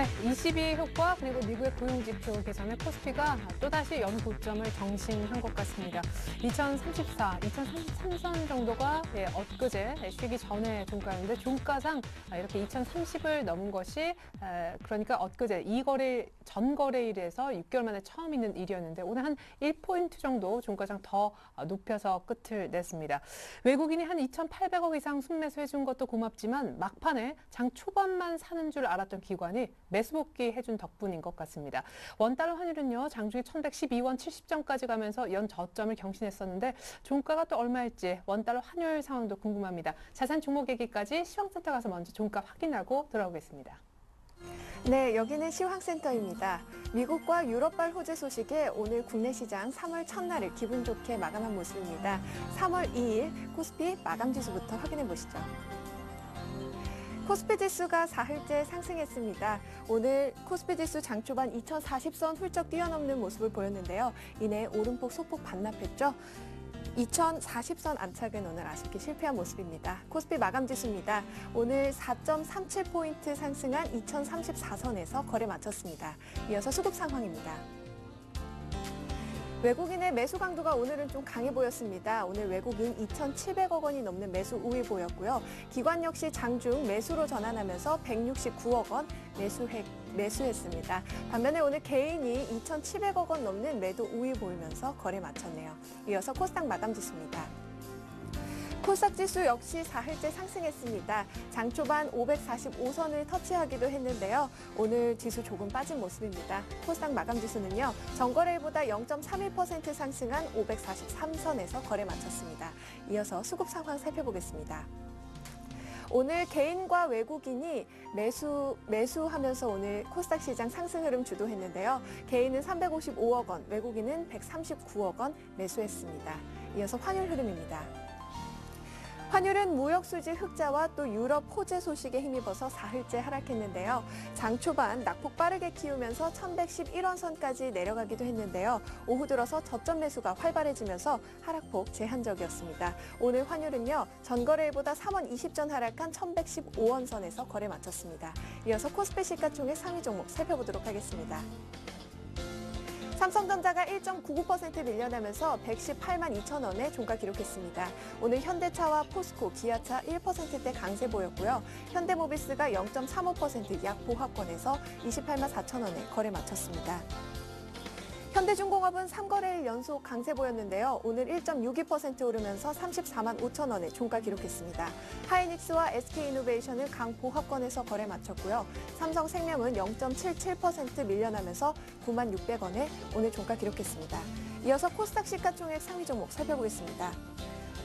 네, 22 효과 그리고 미국의 고용지표 개선에 코스피가 또다시 연고점을 경신한 것 같습니다. 2034, 2033선 정도가 엊그제 쉬기 전에 종가였는데 종가상 이렇게 2030을 넘은 것이 그러니까 엊그제 전 거래일에서 6개월 만에 처음 있는 일이었는데 오늘 한 1포인트 정도 종가상 더 높여서 끝을 냈습니다. 외국인이 한 2,800억 이상 순매수해준 것도 고맙지만 막판에 장 초반만 사는 줄 알았던 기관이 매수복귀 해준 덕분인 것 같습니다. 원달러 환율은요, 장중에 1,112원 70전까지 가면서 연 저점을 경신했었는데 종가가 또 얼마일지 원달러 환율 상황도 궁금합니다. 자산 종목 얘기까지 시황센터 가서 먼저 종가 확인하고 돌아오겠습니다. 네, 여기는 시황센터입니다. 미국과 유럽발 호재 소식에 오늘 국내 시장 3월 첫날을 기분 좋게 마감한 모습입니다. 3월 2일 코스피 마감 지수부터 확인해 보시죠. 코스피 지수가 사흘째 상승했습니다. 오늘 코스피 지수 장 초반 2040선 훌쩍 뛰어넘는 모습을 보였는데요. 이내 오름폭 소폭 반납했죠. 2040선 안착은 오늘 아쉽게 실패한 모습입니다. 코스피 마감 지수입니다. 오늘 4.37포인트 상승한 2034선에서 거래 마쳤습니다. 이어서 수급 상황입니다. 외국인의 매수 강도가 오늘은 좀 강해 보였습니다. 오늘 외국인 2,700억 원이 넘는 매수 우위 보였고요. 기관 역시 장중 매수로 전환하면서 169억 원 매수했습니다. 반면에 오늘 개인이 2,700억 원 넘는 매도 우위 보이면서 거래 마쳤네요. 이어서 코스닥 마감 지수입니다. 코스닥 지수 역시 사흘째 상승했습니다. 장 초반 545선을 터치하기도 했는데요. 오늘 지수 조금 빠진 모습입니다. 코스닥 마감 지수는요, 전거래일보다 0.31% 상승한 543선에서 거래 마쳤습니다. 이어서 수급 상황 살펴보겠습니다. 오늘 개인과 외국인이 매수하면서 오늘 코스닥 시장 상승 흐름 주도했는데요. 개인은 355억 원, 외국인은 139억 원 매수했습니다. 이어서 환율 흐름입니다. 환율은 무역 수지 흑자와 또 유럽 호재 소식에 힘입어서 사흘째 하락했는데요. 장 초반 낙폭 빠르게 키우면서 1,111원 선까지 내려가기도 했는데요. 오후 들어서 저점 매수가 활발해지면서 하락폭 제한적이었습니다. 오늘 환율은요, 전거래일보다 3원 20전 하락한 1,115원 선에서 거래 마쳤습니다. 이어서 코스피 시가총액 상위 종목 살펴보도록 하겠습니다. 삼성전자가 1.99% 밀려나면서 118만 2천 원에 종가 기록했습니다. 오늘 현대차와 포스코, 기아차 1%대 강세 보였고요. 현대모비스가 0.35% 약 보합권에서 28만 4천 원에 거래 마쳤습니다. 현대중공업은 3거래일 연속 강세 보였는데요. 오늘 1.62% 오르면서 34만 5천 원에 종가 기록했습니다. 하이닉스와 SK이노베이션은 강보합권에서 거래 마쳤고요. 삼성생명은 0.77% 밀려나면서 9만 600원에 오늘 종가 기록했습니다. 이어서 코스닥 시가총액 상위 종목 살펴보겠습니다.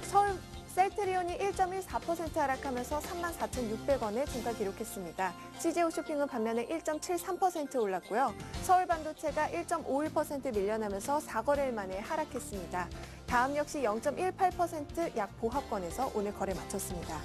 서울 셀트리온이 1.14% 하락하면서 34,600원에 종가 기록했습니다. CJ홈쇼핑은 반면에 1.73% 올랐고요. 서울반도체가 1.51% 밀려나면서 4거래일 만에 하락했습니다. 다음 역시 0.18% 약 보합권에서 오늘 거래 마쳤습니다.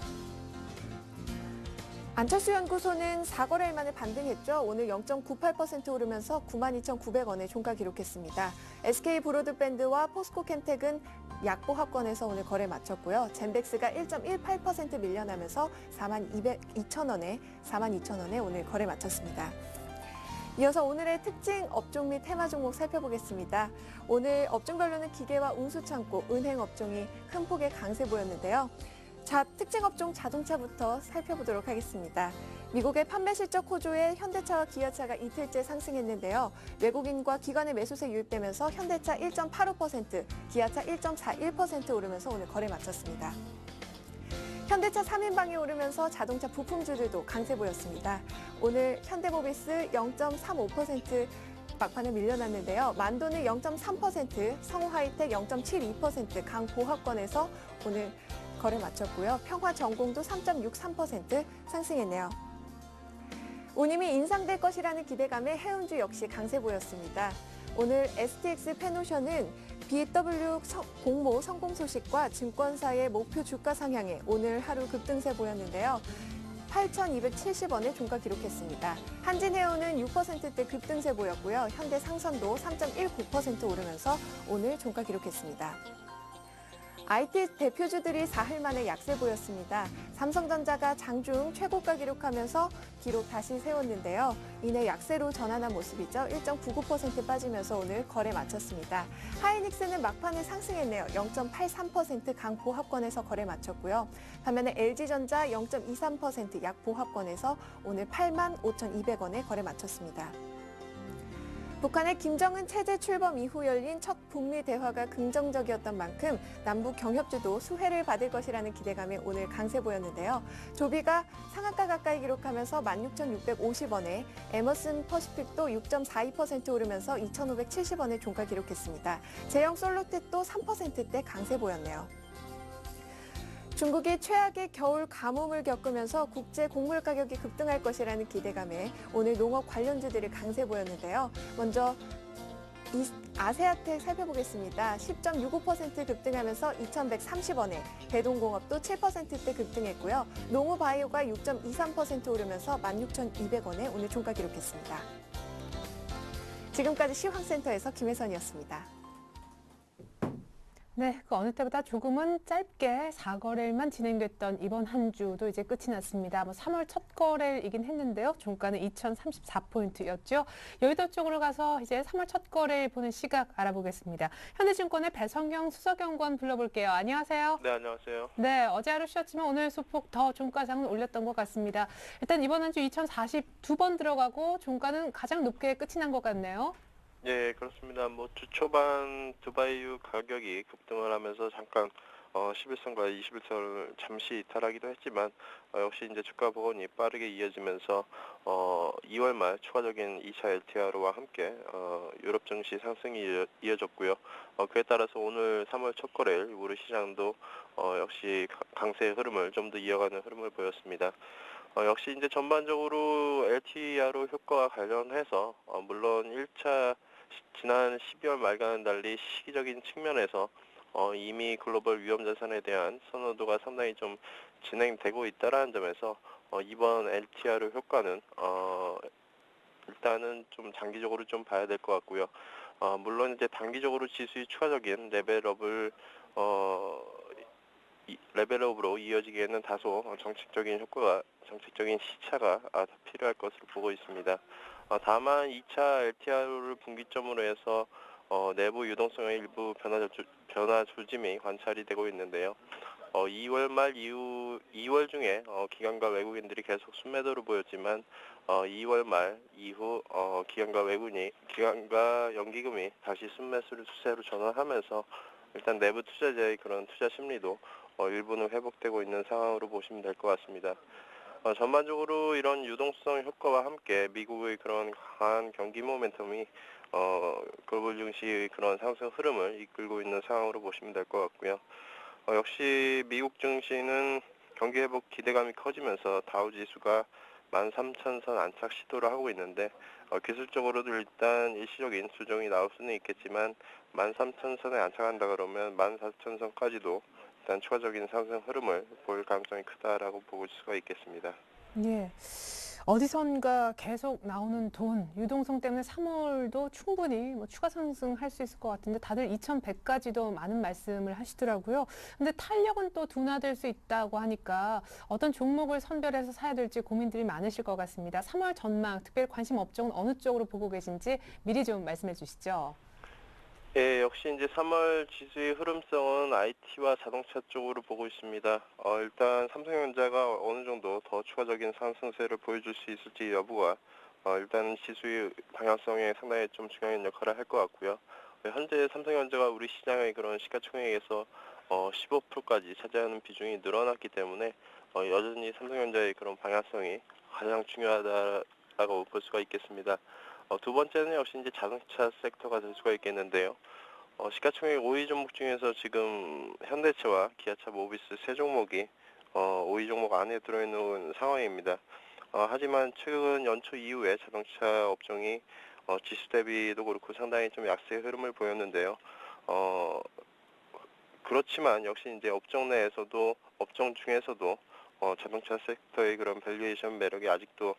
안철수 연구소는 4거래일 만에 반등했죠. 오늘 0.98% 오르면서 92,900원에 종가 기록했습니다. SK브로드밴드와 포스코캠텍은 약보합권에서 오늘 거래 마쳤고요. 젠백스가 1.18% 밀려나면서 42,000원에 오늘 거래 마쳤습니다. 이어서 오늘의 특징 업종 및 테마 종목 살펴보겠습니다. 오늘 업종별로는 기계와 운수창고, 은행 업종이 큰 폭의 강세 보였는데요. 자, 특징 업종 자동차부터 살펴보도록 하겠습니다. 미국의 판매 실적 호조에 현대차와 기아차가 이틀째 상승했는데요. 외국인과 기관의 매수세 유입되면서 현대차 1.85%, 기아차 1.41% 오르면서 오늘 거래 마쳤습니다. 현대차 3인방이 오르면서 자동차 부품주들도 강세 보였습니다. 오늘 현대모비스 0.35% 막판에 밀려났는데요. 만도는 0.3%, 성우하이텍 0.72% 강보합권에서 오늘 거래 마쳤고요. 평화전공도 3.63% 상승했네요. 운임이 인상될 것이라는 기대감에 해운주 역시 강세 보였습니다. 오늘 STX 페노션은 BW 공모 성공 소식과 증권사의 목표 주가 상향에 오늘 하루 급등세 보였는데요. 8,270원에 종가 기록했습니다. 한진해운은 6%대 급등세 보였고요. 현대상선도 3.19% 오르면서 오늘 종가 기록했습니다. IT 대표주들이 사흘 만에 약세 보였습니다. 삼성전자가 장중 최고가 기록하면서 기록 다시 세웠는데요. 이내 약세로 전환한 모습이죠. 1.99% 빠지면서 오늘 거래 마쳤습니다. 하이닉스는 막판에 상승했네요. 0.83% 강보합권에서 거래 마쳤고요. 반면에 LG전자 0.23% 약보합권에서 오늘 85,200원에 거래 마쳤습니다. 북한의 김정은 체제 출범 이후 열린 첫 북미 대화가 긍정적이었던 만큼 남북 경협주도 수혜를 받을 것이라는 기대감이 오늘 강세 보였는데요. 조비가 상한가 가까이 기록하면서 16,650원에 에머슨 퍼시픽도 6.42% 오르면서 2,570원에 종가 기록했습니다. 제형 솔로텍도 3%대 강세 보였네요. 중국이 최악의 겨울 가뭄을 겪으면서 국제 곡물 가격이 급등할 것이라는 기대감에 오늘 농업 관련주들이 강세 보였는데요. 먼저 아세아텍 살펴보겠습니다. 10.65% 급등하면서 2,130원에 대동공업도 7%대 급등했고요. 농우바이오가 6.23% 오르면서 16,200원에 오늘 종가 기록했습니다. 지금까지 시황센터에서 김혜선이었습니다. 네, 그 어느 때보다 조금은 짧게 4거래일만 진행됐던 이번 한 주도 이제 끝이 났습니다. 3월 첫 거래일이긴 했는데요. 종가는 2,034포인트였죠. 여의도 쪽으로 가서 이제 3월 첫 거래일 보는 시각 알아보겠습니다. 현대증권의 배성경 수석연구원 불러볼게요. 안녕하세요. 네, 안녕하세요. 네, 어제 하루 쉬었지만 오늘 소폭 더 종가상을 올렸던 것 같습니다. 일단 이번 한 주 2,042번 들어가고 종가는 가장 높게 끝이 난 것 같네요. 예, 그렇습니다. 주 초반 두바이유 가격이 급등을 하면서 잠깐 11선과 21선을 잠시 이탈하기도 했지만 역시 이제 주가 복원이 빠르게 이어지면서 2월 말 추가적인 2차 LTR와 함께 유럽 증시 상승이 이어졌고요. 그에 따라서 오늘 3월 첫 거래일 우리 시장도 역시 강세의 흐름을 좀 더 이어가는 흐름을 보였습니다. 역시 이제 전반적으로 LTRO 효과와 관련해서 물론 1차 지난 12월 말과는 달리 시기적인 측면에서 이미 글로벌 위험자산에 대한 선호도가 상당히 좀 진행되고 있다는 점에서 이번 LTRO 효과는 일단은 좀 장기적으로 좀 봐야 될 것 같고요. 물론 이제 단기적으로 지수의 추가적인 레벨업으로 이어지기에는 다소 정책적인 시차가 더 필요할 것으로 보고 있습니다. 다만 2차 LTRO를 분기점으로 해서 내부 유동성의 일부 변화 조짐이 관찰이 되고 있는데요. 2월 말 이후 2월 중에 기관과 외국인들이 계속 순매도를 보였지만 2월 말 이후 기관과 연기금이 다시 순매수를 추세로 전환하면서 일단 내부 투자자의 그런 투자 심리도 일부는 회복되고 있는 상황으로 보시면 될 것 같습니다. 전반적으로 이런 유동성 효과와 함께 미국의 그런 강한 경기 모멘텀이 글로벌 증시의 그런 상승 흐름을 이끌고 있는 상황으로 보시면 될 것 같고요. 역시 미국 증시는 경기 회복 기대감이 커지면서 다우 지수가 13,000선 안착 시도를 하고 있는데 기술적으로도 일단 일시적인 수정이 나올 수는 있겠지만 13,000선에 안착한다 그러면 14,000선까지도 일단 추가적인 상승 흐름을 보일 가능성이 크다라고 볼 수가 있겠습니다. 예. 어디선가 계속 나오는 돈, 유동성 때문에 3월도 충분히 추가 상승할 수 있을 것 같은데 다들 2,100까지도 많은 말씀을 하시더라고요. 근데 탄력은 또 둔화될 수 있다고 하니까 어떤 종목을 선별해서 사야 될지 고민들이 많으실 것 같습니다. 3월 전망, 특별히 관심 업종은 어느 쪽으로 보고 계신지 미리 좀 말씀해 주시죠. 예, 역시 이제 3월 지수의 흐름성은 IT와 자동차 쪽으로 보고 있습니다. 일단 삼성전자가 어느 정도 더 추가적인 상승세를 보여줄 수 있을지 여부가 일단 지수의 방향성에 상당히 좀 중요한 역할을 할 것 같고요. 현재 삼성전자가 우리 시장의 그런 시가총액에서 15%까지 차지하는 비중이 늘어났기 때문에 여전히 삼성전자의 그런 방향성이 가장 중요하다라고 볼 수가 있겠습니다. 두 번째는 역시 이제 자동차 섹터가 될 수가 있겠는데요. 시가총액 5위 종목 중에서 지금 현대차와 기아차, 모비스 세 종목이 5위 종목 안에 들어있는 상황입니다. 하지만 최근 연초 이후에 자동차 업종이 지수 대비도 그렇고 상당히 좀 약세의 흐름을 보였는데요. 그렇지만 역시 이제 업종 중에서도 자동차 섹터의 그런 밸류에이션 매력이 아직도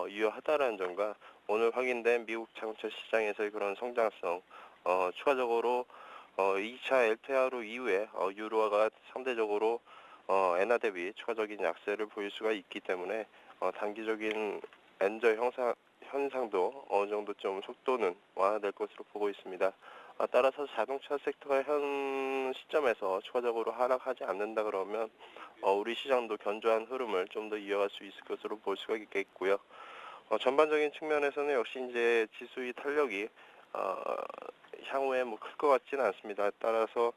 유효하다라는 점과 오늘 확인된 미국 자동차 시장에서의 그런 성장성, 추가적으로 2차 엘테 하루 이후에 유로화가 상대적으로 엔화 대비 추가적인 약세를 보일 수가 있기 때문에 단기적인 엔저 현상도 어느 정도 좀 속도는 완화될 것으로 보고 있습니다. 따라서 자동차 섹터가 현 시점에서 추가적으로 하락하지 않는다 그러면 우리 시장도 견조한 흐름을 좀 더 이어갈 수 있을 것으로 볼 수가 있겠고요. 전반적인 측면에서는 역시 이제 지수의 탄력이 향후에 클 것 같지는 않습니다. 따라서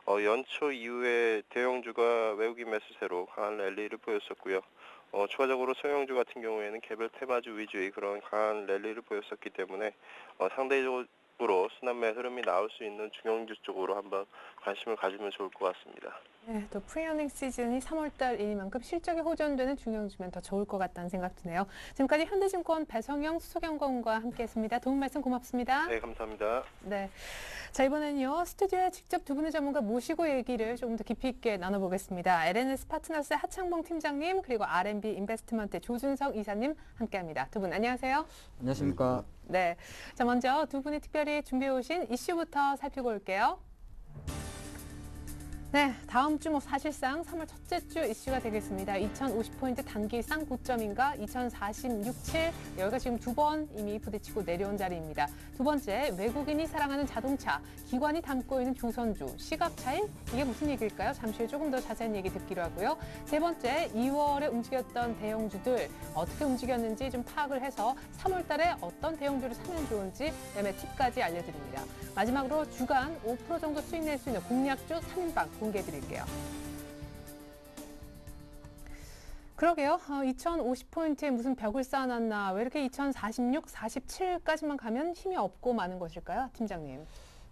연초 이후에 대형주가 외국인 매수세로 강한 랠리를 보였었고요. 추가적으로 소형주 같은 경우에는 개별 테마주 위주의 그런 강한 랠리를 보였었기 때문에 상대적으로 순환매 흐름이 나올 수 있는 중형주 쪽으로 한번 관심을 가지면 좋을 것 같습니다. 네, 또 프리어닝 시즌이 3월달이니만큼 실적이 호전되는 중형주면 더 좋을 것 같다는 생각 드네요. 지금까지 현대증권 배성영 수석연구원과 함께했습니다. 도움 말씀 고맙습니다. 네, 감사합니다. 네, 자 이번엔요 스튜디오에 직접 두 분의 전문가 모시고 얘기를 조금 더 깊이 있게 나눠보겠습니다. LNS 파트너스의 하창봉 팀장님 그리고 R&B 인베스트먼트 조준성 이사님 함께합니다. 두 분 안녕하세요. 안녕하십니까. 네, 자 먼저 두 분이 특별히 준비해 오신 이슈부터 살피고 올게요. 네, 다음 주 사실상 3월 첫째 주 이슈가 되겠습니다. 2050포인트 단기 쌍고점인가 2046.7 여기가 지금 두 번 이미 부딪히고 내려온 자리입니다. 두 번째, 외국인이 사랑하는 자동차, 기관이 담고 있는 조선주, 시각 차이? 이게 무슨 얘기일까요? 잠시 후에 조금 더 자세한 얘기 듣기로 하고요. 세 번째, 2월에 움직였던 대형주들 어떻게 움직였는지 좀 파악을 해서 3월 달에 어떤 대형주를 사면 좋은지 그다음에 팁까지 알려드립니다. 마지막으로 주간 5% 정도 수익 낼 수 있는 공략주 3인방 공개해 드릴게요. 그러게요. 2050포인트에 무슨 벽을 쌓아놨나. 왜 이렇게 2046, 47까지만 가면 힘이 없고 마는 것일까요? 팀장님.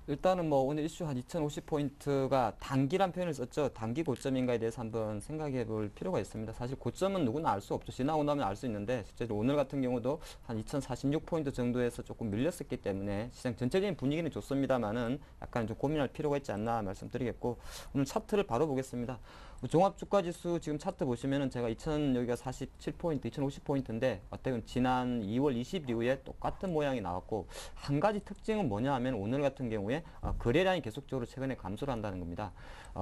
일단은 오늘 이슈 한 2050포인트가 단기란 표현을 썼죠. 단기 고점인가에 대해서 한번 생각해 볼 필요가 있습니다. 사실 고점은 누구나 알 수 없죠. 지나고 나면 알 수 있는데 실제로 오늘 같은 경우도 한 2046포인트 정도에서 조금 밀렸었기 때문에 시장 전체적인 분위기는 좋습니다만은 약간 좀 고민할 필요가 있지 않나 말씀드리겠고 오늘 차트를 바로 보겠습니다. 종합주가지수 지금 차트 보시면은 제가 여기가 47포인트, 2050포인트인데 어떻게 보면 지난 2월 20일 이후에 똑같은 모양이 나왔고 한 가지 특징은 뭐냐 하면 오늘 같은 경우에 거래량이 계속적으로 최근에 감소를 한다는 겁니다.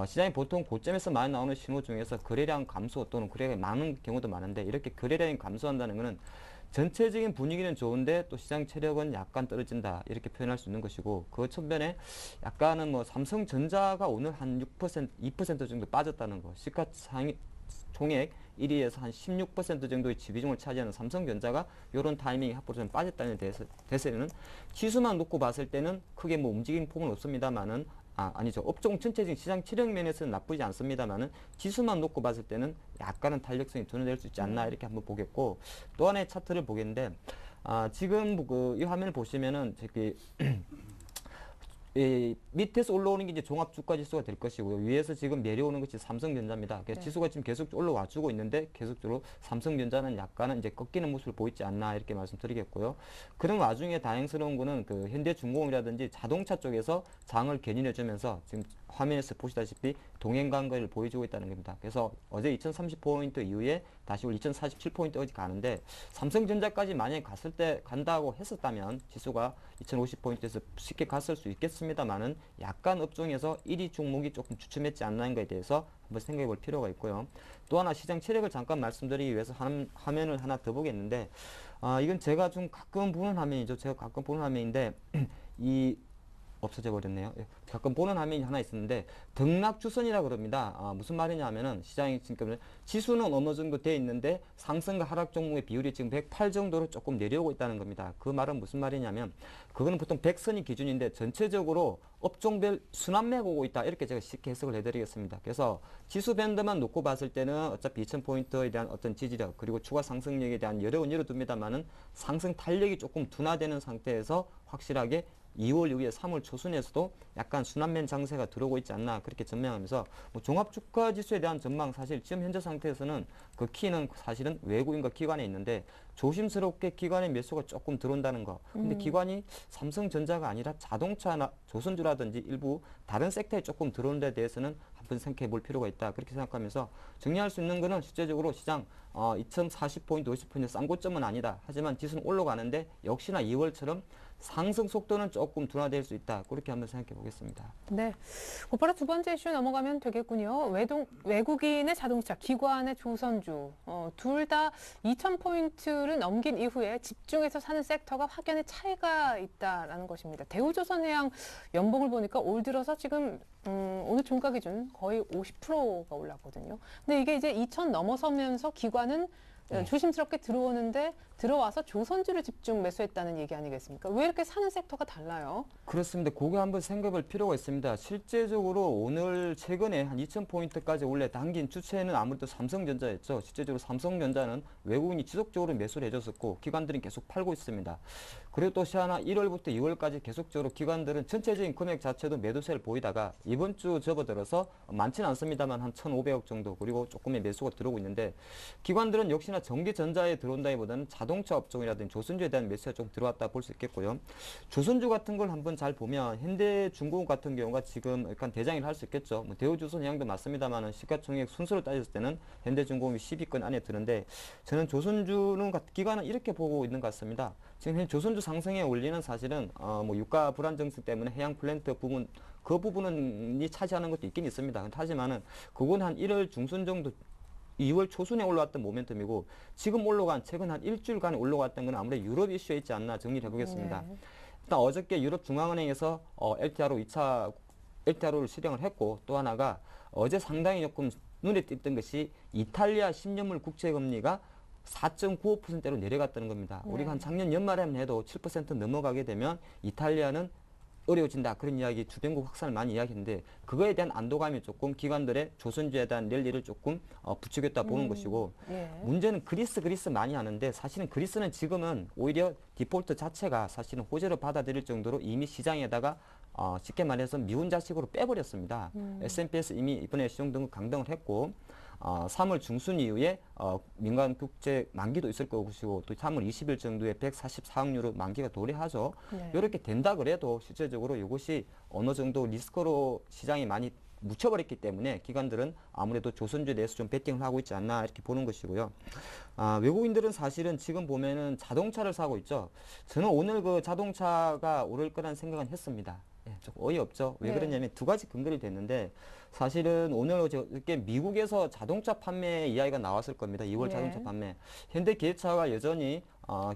시장이 보통 고점에서 많이 나오는 신호 중에서 거래량 감소 또는 거래량이 많은 경우도 많은데 이렇게 거래량이 감소한다는 것은 전체적인 분위기는 좋은데 또 시장 체력은 약간 떨어진다 이렇게 표현할 수 있는 것이고 그 천변에 약간은 삼성전자가 오늘 한 6%, 2% 정도 빠졌다는 거. 시가상위 총액 1위에서 한 16% 정도의 지비중을 차지하는 삼성전자가 이런 타이밍이 앞으로 좀 빠졌다는 대세는 지수만 놓고 봤을 때는 크게 움직임 폭은 없습니다만은 아니죠. 업종 전체적인 시장 체력 면에서는 나쁘지 않습니다만은 지수만 놓고 봤을 때는 약간은 탄력성이 둔화될 수 있지 않나 이렇게 한번 보겠고 또 하나의 차트를 보겠는데 지금 이 화면을 보시면은 저기 밑에서 올라오는 게 이제 종합주가지수가 될 것이고요. 위에서 지금 내려오는 것이 삼성전자입니다. 그래서 네. 지수가 지금 계속 올라와주고 있는데 계속적으로 삼성전자는 약간은 이제 꺾이는 모습을 보이지 않나 이렇게 말씀드리겠고요. 그런 와중에 다행스러운 거는 현대중공업이라든지 자동차 쪽에서 장을 견인해주면서 지금 화면에서 보시다시피 동행관계를 보여주고 있다는 겁니다. 그래서 어제 2030포인트 이후에 다시 우리 2047포인트까지 가는데 삼성전자까지 만약에 간다고 했었다면 지수가 2050포인트에서 쉽게 갔을 수 있겠습니다만은 약간 업종에서 1위 종목이 조금 주춤했지 않나인 것에 대해서 한번 생각해 볼 필요가 있고요. 또 하나 시장 체력을 잠깐 말씀드리기 위해서 화면을 하나 더 보겠는데 이건 제가 좀 가끔 보는 화면이죠. 제가 가끔 보는 화면인데 없어져 버렸네요. 가끔 보는 화면이 하나 있었는데 등락주선이라고 그럽니다. 무슨 말이냐 하면은 시장이 지금 지수는 어느 정도 돼 있는데 상승과 하락 종목의 비율이 지금 108 정도로 조금 내려오고 있다는 겁니다. 그 말은 무슨 말이냐면 그거는 보통 100선이 기준인데 전체적으로 업종별 순환매가 오고 있다. 이렇게 제가 쉽게 해석을 해드리겠습니다. 그래서 지수 밴드만 놓고 봤을 때는 어차피 2000포인트에 대한 어떤 지지력 그리고 추가 상승력에 대한 여력은 열어둡니다만은 상승 탄력이 조금 둔화되는 상태에서 확실하게 2월 이후에 3월 초순에서도 약간 순환맨 장세가 들어오고 있지 않나 그렇게 전망하면서 종합주가지수에 대한 전망 사실 지금 현재 상태에서는 그 키는 사실은 외국인과 기관에 있는데 조심스럽게 기관의 매수가 조금 들어온다는 거. 근데 기관이 삼성전자가 아니라 자동차나 조선주라든지 일부 다른 섹터에 조금 들어오는 데 대해서는 한번 생각해 볼 필요가 있다. 그렇게 생각하면서 정리할 수 있는 거는 실제적으로 시장 2040포인트, 50포인트 쌍고점은 아니다. 하지만 지수는 올라가는데 역시나 2월처럼 상승 속도는 조금 둔화될 수 있다. 그렇게 한번 생각해 보겠습니다. 네. 곧바로 두 번째 이슈 넘어가면 되겠군요. 외국인의 자동차, 기관의 조선주, 둘 다 2,000포인트를 넘긴 이후에 집중해서 사는 섹터가 확연히 차이가 있다라는 것입니다. 대우조선해양 연봉을 보니까 올 들어서 지금 오늘 종가 기준 거의 50%가 올랐거든요. 근데 이게 이제 2,000 넘어서면서 기관은 조심스럽게 들어오는데 들어와서 조선주를 집중 매수했다는 얘기 아니겠습니까? 왜 이렇게 사는 섹터가 달라요? 그렇습니다. 그거 한번 생각해 볼 필요가 있습니다. 실제적으로 오늘 최근에 한 2,000포인트까지 원래 당긴 주체는 아무래도 삼성전자였죠. 실제적으로 삼성전자는 외국인이 지속적으로 매수를 해줬었고 기관들은 계속 팔고 있습니다. 그리고 또 시하나 1월부터 2월까지 계속적으로 기관들은 전체적인 금액 자체도 매도세를 보이다가 이번 주 접어들어서 많지는 않습니다만 한 1,500억 정도 그리고 조금의 매수가 들어오고 있는데 기관들은 역시나 전기전자에 들어온다기보다는 자동차 업종이라든지 조선주에 대한 매수가 좀 들어왔다 볼 수 있겠고요. 조선주 같은 걸 한번 잘 보면 현대중공업 같은 경우가 지금 약간 대장이라 할 수 있겠죠. 뭐 대우조선해양도 맞습니다만 시가총액 순서를 따졌을 때는 현대중공업이 10위권 안에 드는데 저는 조선주는 기관은 이렇게 보고 있는 것 같습니다. 지금 조선주 상승에 올리는 사실은 뭐 유가 불안 정책 때문에 해양 플랜트 부분 그 부분이 차지하는 것도 있긴 있습니다. 하지만은 그건 한 1월 중순 정도 2월 초순에 올라왔던 모멘텀이고 지금 올라간 최근 한 일주일간에 올라왔던 건 아무래도 유럽 이슈에 있지 않나 정리를 해보겠습니다. 네. 일단 어저께 유럽 중앙은행에서 LTRO 2차 LTRO를 실행을 했고 또 하나가 어제 상당히 조금 눈에 띄던 것이 이탈리아 10년물 국채금리가 4.95%로 내려갔다는 겁니다. 네. 우리가 한 작년 연말에만 해도 7% 넘어가게 되면 이탈리아는 어려워진다. 그런 이야기 주변국 확산을 많이 이야기했는데 그거에 대한 안도감이 조금 기관들의 조선주에 대한 랠리를 조금 부추겼다 보는 것이고 예. 문제는 그리스 많이 하는데 사실은 그리스는 지금은 오히려 디폴트 자체가 사실은 호재로 받아들일 정도로 이미 시장에다가 쉽게 말해서 미운자식으로 빼버렸습니다. S&P에서 이미 이번에 시종등급 강등을 했고 3월 중순 이후에 민간 국제 만기도 있을 것이고 또 3월 20일 정도에 144억 유로 만기가 도래하죠. 네. 이렇게 된다 그래도 실제적으로 이것이 어느 정도 리스크로 시장이 많이 묻혀버렸기 때문에 기관들은 아무래도 조선주에 대해서 좀 베팅을 하고 있지 않나 이렇게 보는 것이고요. 외국인들은 사실은 지금 보면은 자동차를 사고 있죠. 저는 오늘 그 자동차가 오를 거란 생각은 했습니다. 예, 조금 어이없죠. 왜 네. 그러냐면 두 가지 근거리 됐는데 사실은 오늘 어저께 미국에서 자동차 판매 이야기가 나왔을 겁니다. 2월 네. 자동차 판매. 현대 기아차가 여전히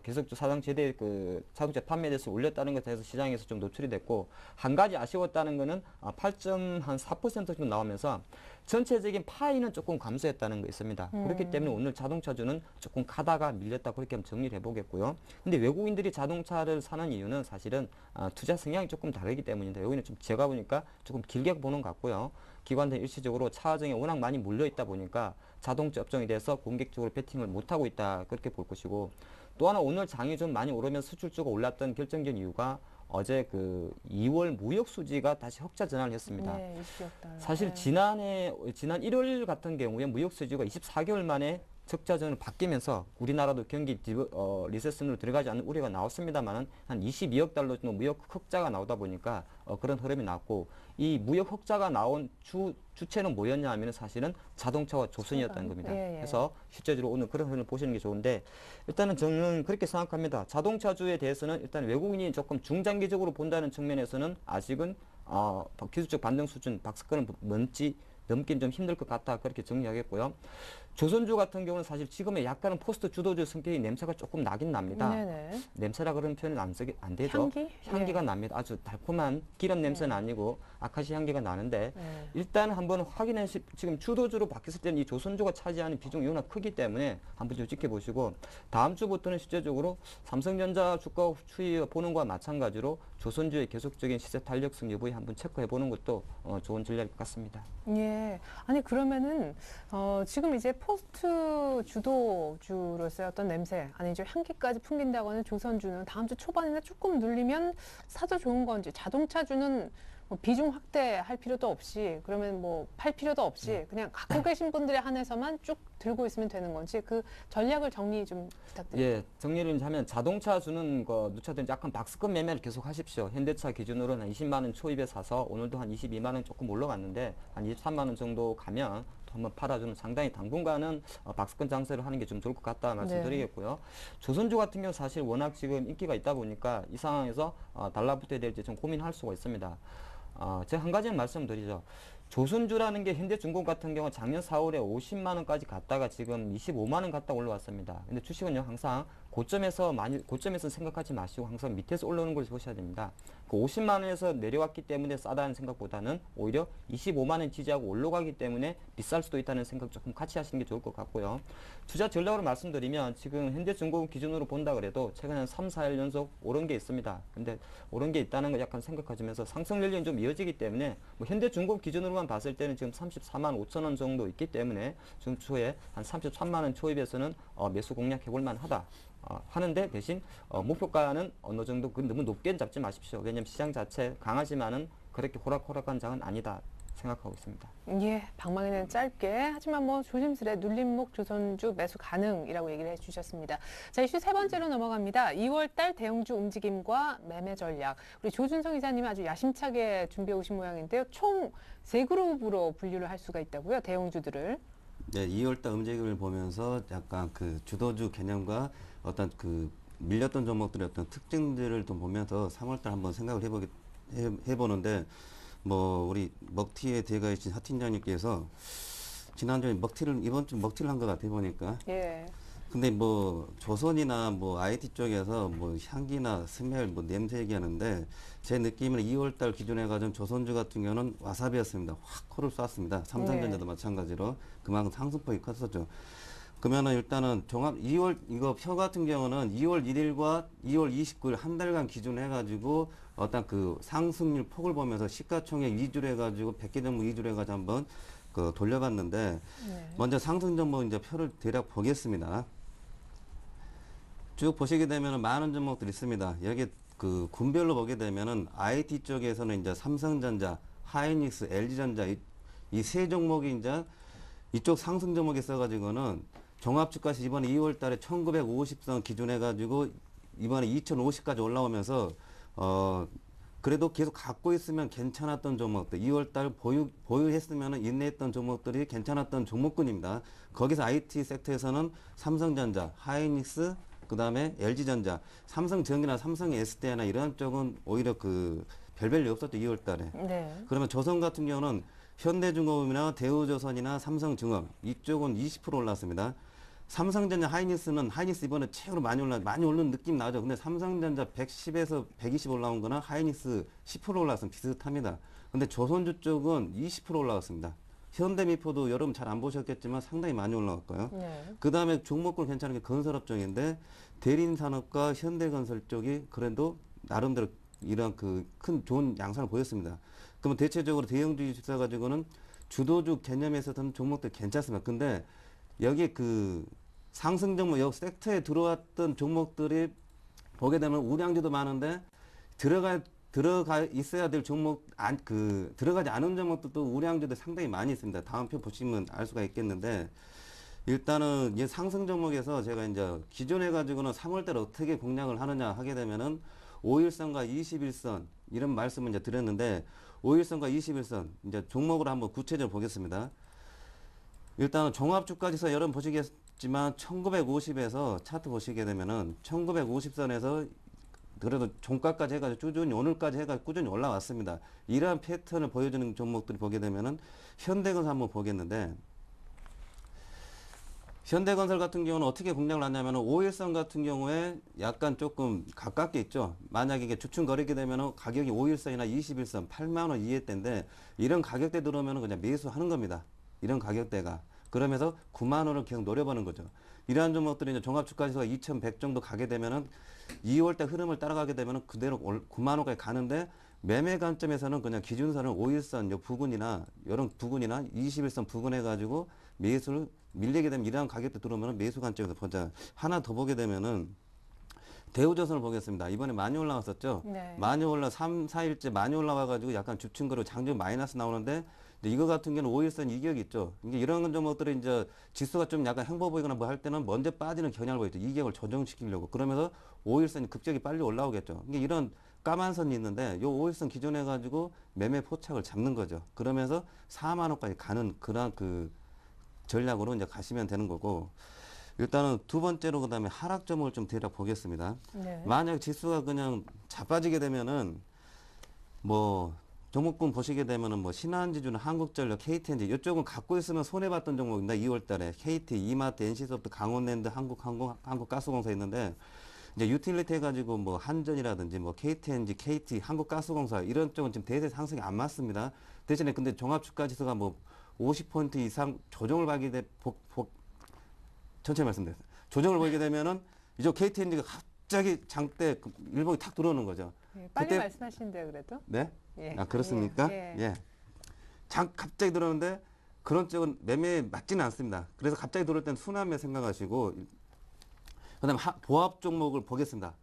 계속 사상 최대 그 자동차 판매에 대해서 올렸다는 것에 대해서 시장에서 좀 노출이 됐고 한 가지 아쉬웠다는 거는 8.4% 정도 나오면서 전체적인 파이는 조금 감소했다는 거 있습니다. 그렇기 때문에 오늘 자동차주는 조금 가다가 밀렸다 그렇게 한번 정리를 해보겠고요. 근데 외국인들이 자동차를 사는 이유는 사실은 투자 성향이 조금 다르기 때문인데 여기는 좀 제가 보니까 조금 길게 보는 것 같고요. 기관들 일시적으로 차증에 워낙 많이 몰려 있다 보니까 자동차 업종에 대해서 공격적으로 베팅을 못하고 있다 그렇게 볼 것이고 또 하나 오늘 장이 좀 많이 오르면서 수출주가 올랐던 결정적인 이유가 어제 그 2월 무역 수지가 다시 흑자 전환을 했습니다. 네, 20억 달러. 사실 네. 지난 1월 같은 경우에 무역 수지가 24개월 만에 적자전으로 바뀌면서 우리나라도 경기 리세션으로 들어가지 않는 우려가 나왔습니다만 한 22억 달러 정도 무역 흑자가 나오다 보니까 그런 흐름이 나왔고 이 무역 흑자가 나온 주체는 뭐였냐 하면 사실은 자동차와 조선이었다는 겁니다. 예, 예. 그래서 실제적으로 오늘 그런 흐름을 보시는 게 좋은데 일단은 저는 그렇게 생각합니다. 자동차주에 대해서는 일단 외국인이 조금 중장기적으로 본다는 측면에서는 아직은 기술적 반등 수준 박스권을 넘긴 좀 힘들 것 같다 그렇게 정리하겠고요. 조선주 같은 경우는 사실 지금의 약간은 포스트 주도주 성격의 냄새가 조금 나긴 납니다. 네네. 냄새라 그런 표현은 안 되죠. 향기? 향기가 예. 납니다. 아주 달콤한 기름 냄새는 아니고 아카시 향기가 나는데 네. 일단 한번 확인해 지금 주도주로 바뀌었을 때는 이 조선주가 차지하는 비중이 워낙 크기 때문에 한번 좀 지켜보시고 다음 주부터는 실제적으로 삼성전자 주가 추이 보는 것과 마찬가지로 조선주의 계속적인 시세 탄력성 여부에 한번 체크해 보는 것도 좋은 전략일 것 같습니다. 예. 아니 그러면은 지금 이제 포스트 주도주로서의 어떤 냄새 아니죠 향기까지 풍긴다고 하는 조선주는 다음 주 초반이나 조금 눌리면 사도 좋은 건지 자동차주는 뭐 비중 확대할 필요도 없이 그러면 뭐 팔 필요도 없이 그냥 갖고 계신 분들에 한해서만 쭉 들고 있으면 되는 건지 그 전략을 정리 좀 부탁드립니다. 예, 정리를 하면 자동차 주는 거 누차들 약간 박스권 매매를 계속 하십시오. 현대차 기준으로는 한 20만 원 초입에 사서 오늘도 한 22만 원 조금 올라갔는데 한 23만 원 정도 가면 한번 팔아주는 상당히 당분간은 박스권 장세를 하는 게 좀 좋을 것 같다 말씀드리겠고요. 조선주 같은 경우 사실 워낙 지금 인기가 있다 보니까 이 상황에서 달라붙어야 될지 좀 고민할 수가 있습니다. 제가 한 가지는 말씀드리죠. 조선주라는 게 현대중공 같은 경우 작년 4월에 50만 원까지 갔다가 지금 25만 원 갔다 올라왔습니다. 근데 주식은요 항상 고점에서 생각하지 마시고 항상 밑에서 올라오는 걸 보셔야 됩니다. 그 50만 원에서 내려왔기 때문에 싸다는 생각보다는 오히려 25만 원 지지하고 올라가기 때문에 비쌀 수도 있다는 생각 조금 같이 하시는 게 좋을 것 같고요. 투자 전략으로 말씀드리면 지금 현대중공 기준으로 본다 그래도 최근에 3, 4일 연속 오른 게 있습니다. 근데 오른 게 있다는 거 약간 생각하시면서 상승 연륜이 좀 이어지기 때문에 뭐 현대중공 기준으로만 봤을 때는 지금 34만 5천 원 정도 있기 때문에 지금 초에 한 33만 원 초입에서는 매수 공략해 볼 만하다. 하는데 대신 목표가는 어느 정도 너무 높게 잡지 마십시오. 왜냐하면 시장 자체 강하지만은 그렇게 호락호락한 장은 아니다 생각하고 있습니다. 예, 방망이는 짧게 하지만 뭐 조심스레 눌림목 조선주 매수 가능이라고 얘기를 해주셨습니다. 자, 이슈 세 번째로 넘어갑니다. 2월달 대형주 움직임과 매매 전략. 우리 조준성 이사님이 아주 야심차게 준비해 오신 모양인데요. 총 3그룹으로 분류를 할 수가 있다고요, 대형주들을. 네, 2월달 움직임을 보면서 약간 그 주도주 개념과 어떤 그 밀렸던 종목들의 어떤 특징들을 좀 보면서 3월달 한번 생각을 해보는데, 뭐 우리 먹튀에 들어가 계신 하 팀장님께서 지난주에 이번 주 먹튀를 한 것 같아 보니까. 예. 근데 뭐 조선이나 뭐 IT 쪽에서 뭐 향기나 스멜 뭐 냄새 얘기하는데, 제 느낌은 2월달 기준에 가지고 조선주 같은 경우는 와사비였습니다. 확 코를 쐈습니다. 삼성전자도 마찬가지로 그만큼 상승폭이 컸었죠. 그러면은 일단은 이거 표 같은 경우는 2월 1일과 2월 29일 한 달간 기준으로 해가지고 어떤 그 상승률 폭을 보면서 시가총액 위주로 해가지고 100개 종목 위주로 해가지고 한번 그 돌려봤는데, 먼저 상승 종목 이제 표를 대략 보겠습니다. 쭉 보시게 되면은 많은 종목들이 있습니다. 여기 그 군별로 보게 되면은 IT 쪽에서는 이제 삼성전자, 하이닉스, LG전자 이 세 종목이 이제 이쪽 상승 종목에 있어가지고는 종합주가시 이번에 2월 달에 1950선 기준해가지고 이번에 2050까지 올라오면서 그래도 계속 갖고 있으면 괜찮았던 종목들, 2월 달 보유했으면 인내했던 종목들이 괜찮았던 종목군입니다. 거기서 IT 섹터에서는 삼성전자, 하이닉스, 그 다음에 LG전자, 삼성전기나 삼성 SDI나 이런 쪽은 오히려 그 별별이 없었죠, 2월 달에. 네. 그러면 조선 같은 경우는 현대중공업이나 대우조선이나 삼성중업 이쪽은 20% 올랐습니다. 삼성전자 하이닉스 이번에 최고로 많이 오른 느낌 나죠. 근데 삼성전자 110에서 120 올라온 거나 하이닉스 10% 올라왔으면 비슷합니다. 근데 조선주 쪽은 20% 올라왔습니다. 현대미포도 여러분 잘 안 보셨겠지만 상당히 많이 올라왔고요. 네. 그 다음에 종목군 괜찮은 게 건설업 쪽인데, 대림산업과 현대건설 쪽이 그래도 나름대로 이런 그 큰 좋은 양상을 보였습니다. 그러면 대체적으로 대형주에 있어가지고는 주도주 개념에서는 종목들 괜찮습니다. 근데 여기 그 상승 종목, 여기 섹터에 들어왔던 종목들이 보게 되면 우량주도 많은데 들어가 있어야 될 종목, 들어가지 않은 종목들도 우량주도 상당히 많이 있습니다. 다음 표 보시면 알 수가 있겠는데, 일단은 이 상승 종목에서 제가 이제 기존에 가지고는 3월달 어떻게 공략을 하느냐 하게 되면은 5일선과 21선 이런 말씀을 이제 드렸는데, 5일선과 21선 이제 종목으로 한번 구체적으로 보겠습니다. 일단은 종합주가지수 여러분 보시겠지만 1950에서 차트 보시게 되면은 1950선에서 그래도 종가까지 해가지고 꾸준히 오늘까지 해가지고 꾸준히 올라왔습니다. 이러한 패턴을 보여주는 종목들을 보게 되면은 현대건설 한번 보겠는데, 현대건설 같은 경우는 어떻게 공략을 하냐면 5일선 같은 경우에 약간 조금 가깝게 있죠. 만약에 이게 주춤거리게 되면 가격이 5일선이나 21선 8만원 이하대인데, 이런 가격대 들어오면 그냥 매수하는 겁니다. 이런 가격대가. 그러면서 9만원을 계속 노려보는 거죠. 이러한 종목들이 이제 종합주가지수가 2100 정도 가게 되면은 2월달 흐름을 따라가게 되면은 그대로 9만원까지 가는데, 매매 관점에서는 그냥 기준선을 5일선 요 부근이나 이런 부근이나 21선 부근 해가지고 매수를 밀리게 되면 이러한 가격대 들어오면 매수 관점에서 보자. 하나 더 보게 되면은 대우조선을 보겠습니다. 이번에 많이 올라왔었죠. 네. 많이 3, 4일째 많이 올라와가지고 약간 주춤거리고 장중 마이너스 나오는데, 이거 같은 경우는 5일선 이격이 있죠. 이게 이런 종목들이 이제 지수가 좀 약간 횡보 보이거나 뭐 할 때는 먼저 빠지는 경향을 보이죠. 이격을 조정시키려고. 그러면서 5일선이 급격히 빨리 올라오겠죠. 이게 이런 까만 선이 있는데, 요 5일선 기준해 가지고 매매 포착을 잡는 거죠. 그러면서 4만원까지 가는 그런 그 전략으로 이제 가시면 되는 거고, 일단은 두 번째로 그다음에 하락 종목을 좀 대략 보겠습니다. 네. 만약 지수가 그냥 자빠지게 되면은 뭐 종목군 보시게 되면은 뭐 신한지주나 한국전력, KTNG 이쪽은 갖고 있으면 손해 봤던 종목입니다. 2월 달에 KT, 이마트, NC소프트, 강원랜드, 한국항공, 한국가스공사 있는데 이제 유틸리티 해가지고 뭐 한전이라든지 뭐 KTNG, KT, 한국가스공사 이런 쪽은 지금 대세 상승이 안 맞습니다. 대신에 근데 종합주가지수가 뭐 50포인트 이상 조정을 받게 천천히 말씀드렸어요. 조정을 보이게 되면은 이제 KTNG가 갑자기 장대 일봉이 탁 들어오는 거죠. 예, 빨리 그때- 말씀하시는데요, 그래도. 네? 예. 아, 그렇습니까? 예. 예. 갑자기 들어오는데 그런 쪽은 매매에 맞지는 않습니다. 그래서 갑자기 들어올 때는 순환매 생각하시고, 그 다음에 보합 종목을 보겠습니다.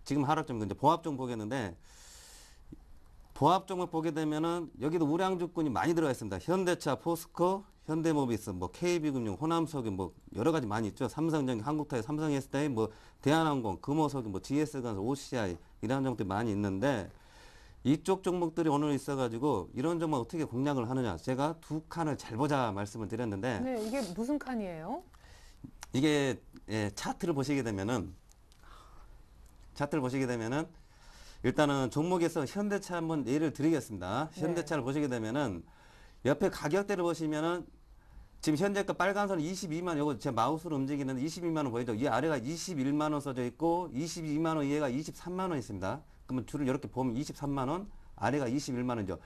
지금 하락 종목, 이제 보합 종목 보겠는데, 보합 종목 보게 되면은 여기도 우량주군이 많이 들어가 있습니다. 현대차, 포스코, 현대모비스, 뭐 KB금융, 호남석유 뭐 여러 가지 많이 있죠. 삼성전기, 한국타이, 삼성에스타이, 뭐 대한항공, 금호석유, 뭐 GS건설, OCI 이런 종목들이 많이 있는데 이쪽 종목들이 오늘 있어가지고 이런 종목 어떻게 공략을 하느냐. 제가 두 칸을 잘 보자 말씀을 드렸는데 네, 이게 무슨 칸이에요? 이게 차트를 보시게 되면은 일단은 종목에서 현대차 한번 예를 드리겠습니다. 네. 현대차를 보시게 되면은 옆에 가격대를 보시면은 지금 현재가 빨간 선 22만, 요거 제 마우스로 움직이는데 22만 원 보이죠? 이 아래가 21만 원 써져 있고 22만 원 이해가 23만 원 있습니다. 그러면 줄을 이렇게 보면 23만 원, 아래가 21만 원이죠.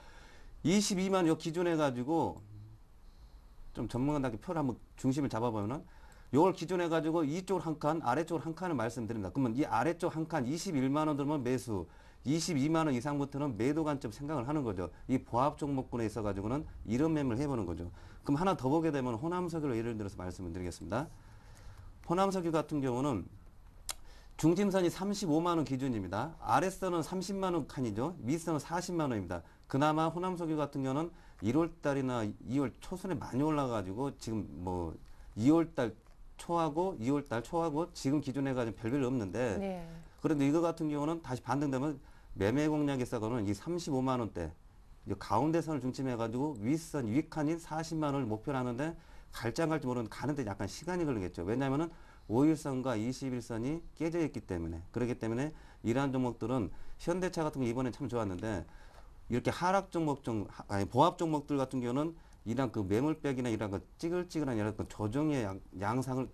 22만 원 요 기준해 가지고 좀 전문가답게 표를 한번 중심을 잡아보면은 요걸 기준해 가지고 이쪽을 한 칸, 아래쪽을 한 칸을 말씀드립니다. 그러면 이 아래쪽 한 칸 21만 원 들면 매수, 22만 원 이상부터는 매도 관점 생각을 하는 거죠. 이 보합 종목군에 있어 가지고는 이런 매매를 해보는 거죠. 그럼 하나 더 보게 되면 호남석유를 예를 들어서 말씀을 드리겠습니다. 호남석유 같은 경우는 중심선이 35만 원 기준입니다. 아랫선은 30만 원 칸이죠. 밑선은 40만 원입니다. 그나마 호남석유 같은 경우는 1월 달이나 2월 초순에 많이 올라가지고 지금 뭐 2월 달 초하고 2월 달 초하고 지금 기준에 가지고 별별 없는데 네. 그런데 이거 같은 경우는 다시 반등되면 매매 공략에 있어서는 이 35만 원대 이 가운데 선을 중심해 가지고 윗선 윗칸인 40만 원을 목표로 하는데 갈지 안 갈지 모르는데 가는데 약간 시간이 걸리겠죠. 왜냐하면은 5일선과 21선이 깨져 있기 때문에 그렇기 때문에 이러한 종목들은 현대차 같은 거 이번에 참 좋았는데 이렇게 하락 종목 아니 보합 종목들 같은 경우는 이런 그 매물백이나 이런 그 찌글찌글한 이런 그 조정의 양상을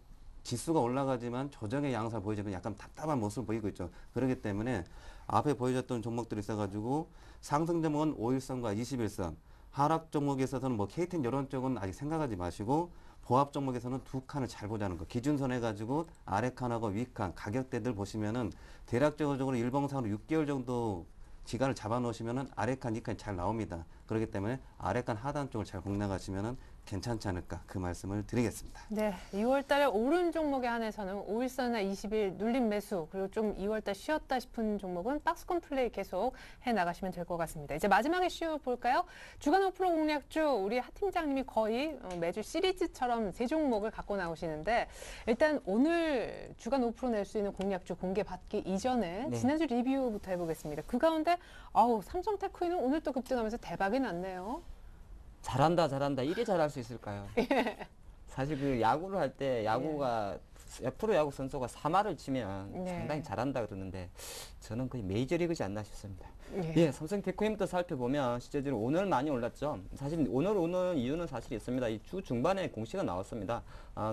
지수가 올라가지만 조정의 양상을 보여주는 약간 답답한 모습을 보이고 있죠. 그렇기 때문에 앞에 보여줬던 종목들이 있어가지고 상승 종목은 5일선과 21선, 하락 종목에 있어서는 뭐 KTN 이런 쪽은 아직 생각하지 마시고 보합 종목에서는 두 칸을 잘 보자는 거. 기준선 해가지고 아래 칸하고 위 칸 가격대들 보시면은 대략적으로 일봉상으로 6개월 정도 기간을 잡아 놓으시면은 아래 칸, 위 칸이 잘 나옵니다. 그렇기 때문에 아래 칸 하단 쪽을 잘 공략하시면은 괜찮지 않을까 그 말씀을 드리겠습니다. 네, 2월 달에 오른 종목에 한해서는 5일선이나 20일 눌림 매수, 그리고 좀 2월 달 쉬었다 싶은 종목은 박스권 플레이 계속 해 나가시면 될 것 같습니다. 이제 마지막에 쉬어 볼까요? 주간 5% 공략주 우리 하 팀장님이 거의 매주 시리즈처럼 세 종목을 갖고 나오시는데 일단 오늘 주간 5% 낼 수 있는 공략주 공개 받기 이전에 네. 지난주 리뷰부터 해보겠습니다. 그 가운데 삼성테크인은 오늘 또 급등하면서 대박이 났네요. 잘한다. 이리 잘할 수 있을까요? 사실 그 야구를 할 때 야구가 프로야구 선수가 3할을 치면 네. 상당히 잘한다 그러는데 저는 거의 메이저리그지 않나 싶습니다. 예. 예, 삼성테크인부터 살펴보면 실제로 오늘 많이 올랐죠. 사실 오늘 오는 이유는 사실 있습니다. 이 주 중반에 공시가 나왔습니다.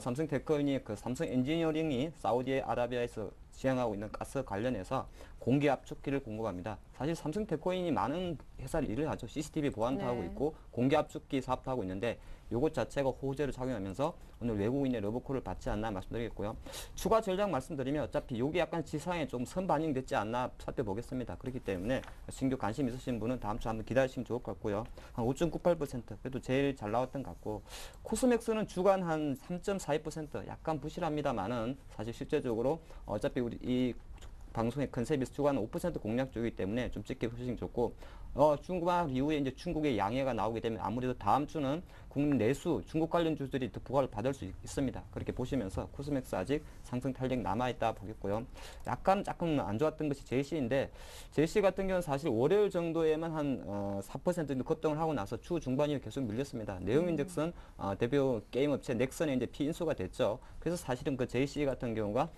삼성테크인이 그 삼성 엔지니어링이 사우디아라비아에서 시행하고 있는 가스 관련해서 공기 압축기를 공급합니다. 사실 삼성테크인이 많은 회사를 일을 하죠. CCTV 보안도 네. 하고 있고 공기 압축기 사업도 하고 있는데 요것 자체가 호재를 작용하면서 오늘 외국인의 러브콜을 받지 않나 말씀드리겠고요. 추가 전략 말씀드리면 어차피 요게 약간 지상에 좀 선반영됐지 않나 살펴보겠습니다. 그렇기 때문에 신규 관심 있으신 분은 다음 주 한번 기다리시면 좋을 것 같고요. 한 5.98% 그래도 제일 잘 나왔던 것 같고 코스맥스는 주간 한 3.42% 약간 부실합니다만은 사실 실제적으로 어차피 우리 이 방송의 컨셉이 주간 5% 공략주이기 때문에 좀 찍게 보시면 좋고 중반 이후에 이제 중국의 양해가 나오게 되면 아무래도 다음 주는 국내 내수 중국 관련 주들이 더 부각을 받을 수 있습니다. 그렇게 보시면서 코스맥스 아직 상승 탄력 남아있다 보겠고요. 약간 조금 안 좋았던 것이 JC인데 JC 같은 경우는 사실 월요일 정도에만 한 4% 정도 급등을 하고 나서 주 중반 이후 계속 밀렸습니다. 내용인즉슨 대표 게임 업체 넥슨에 이제 피인수가 됐죠. 그래서 사실은 그 JC 같은 경우가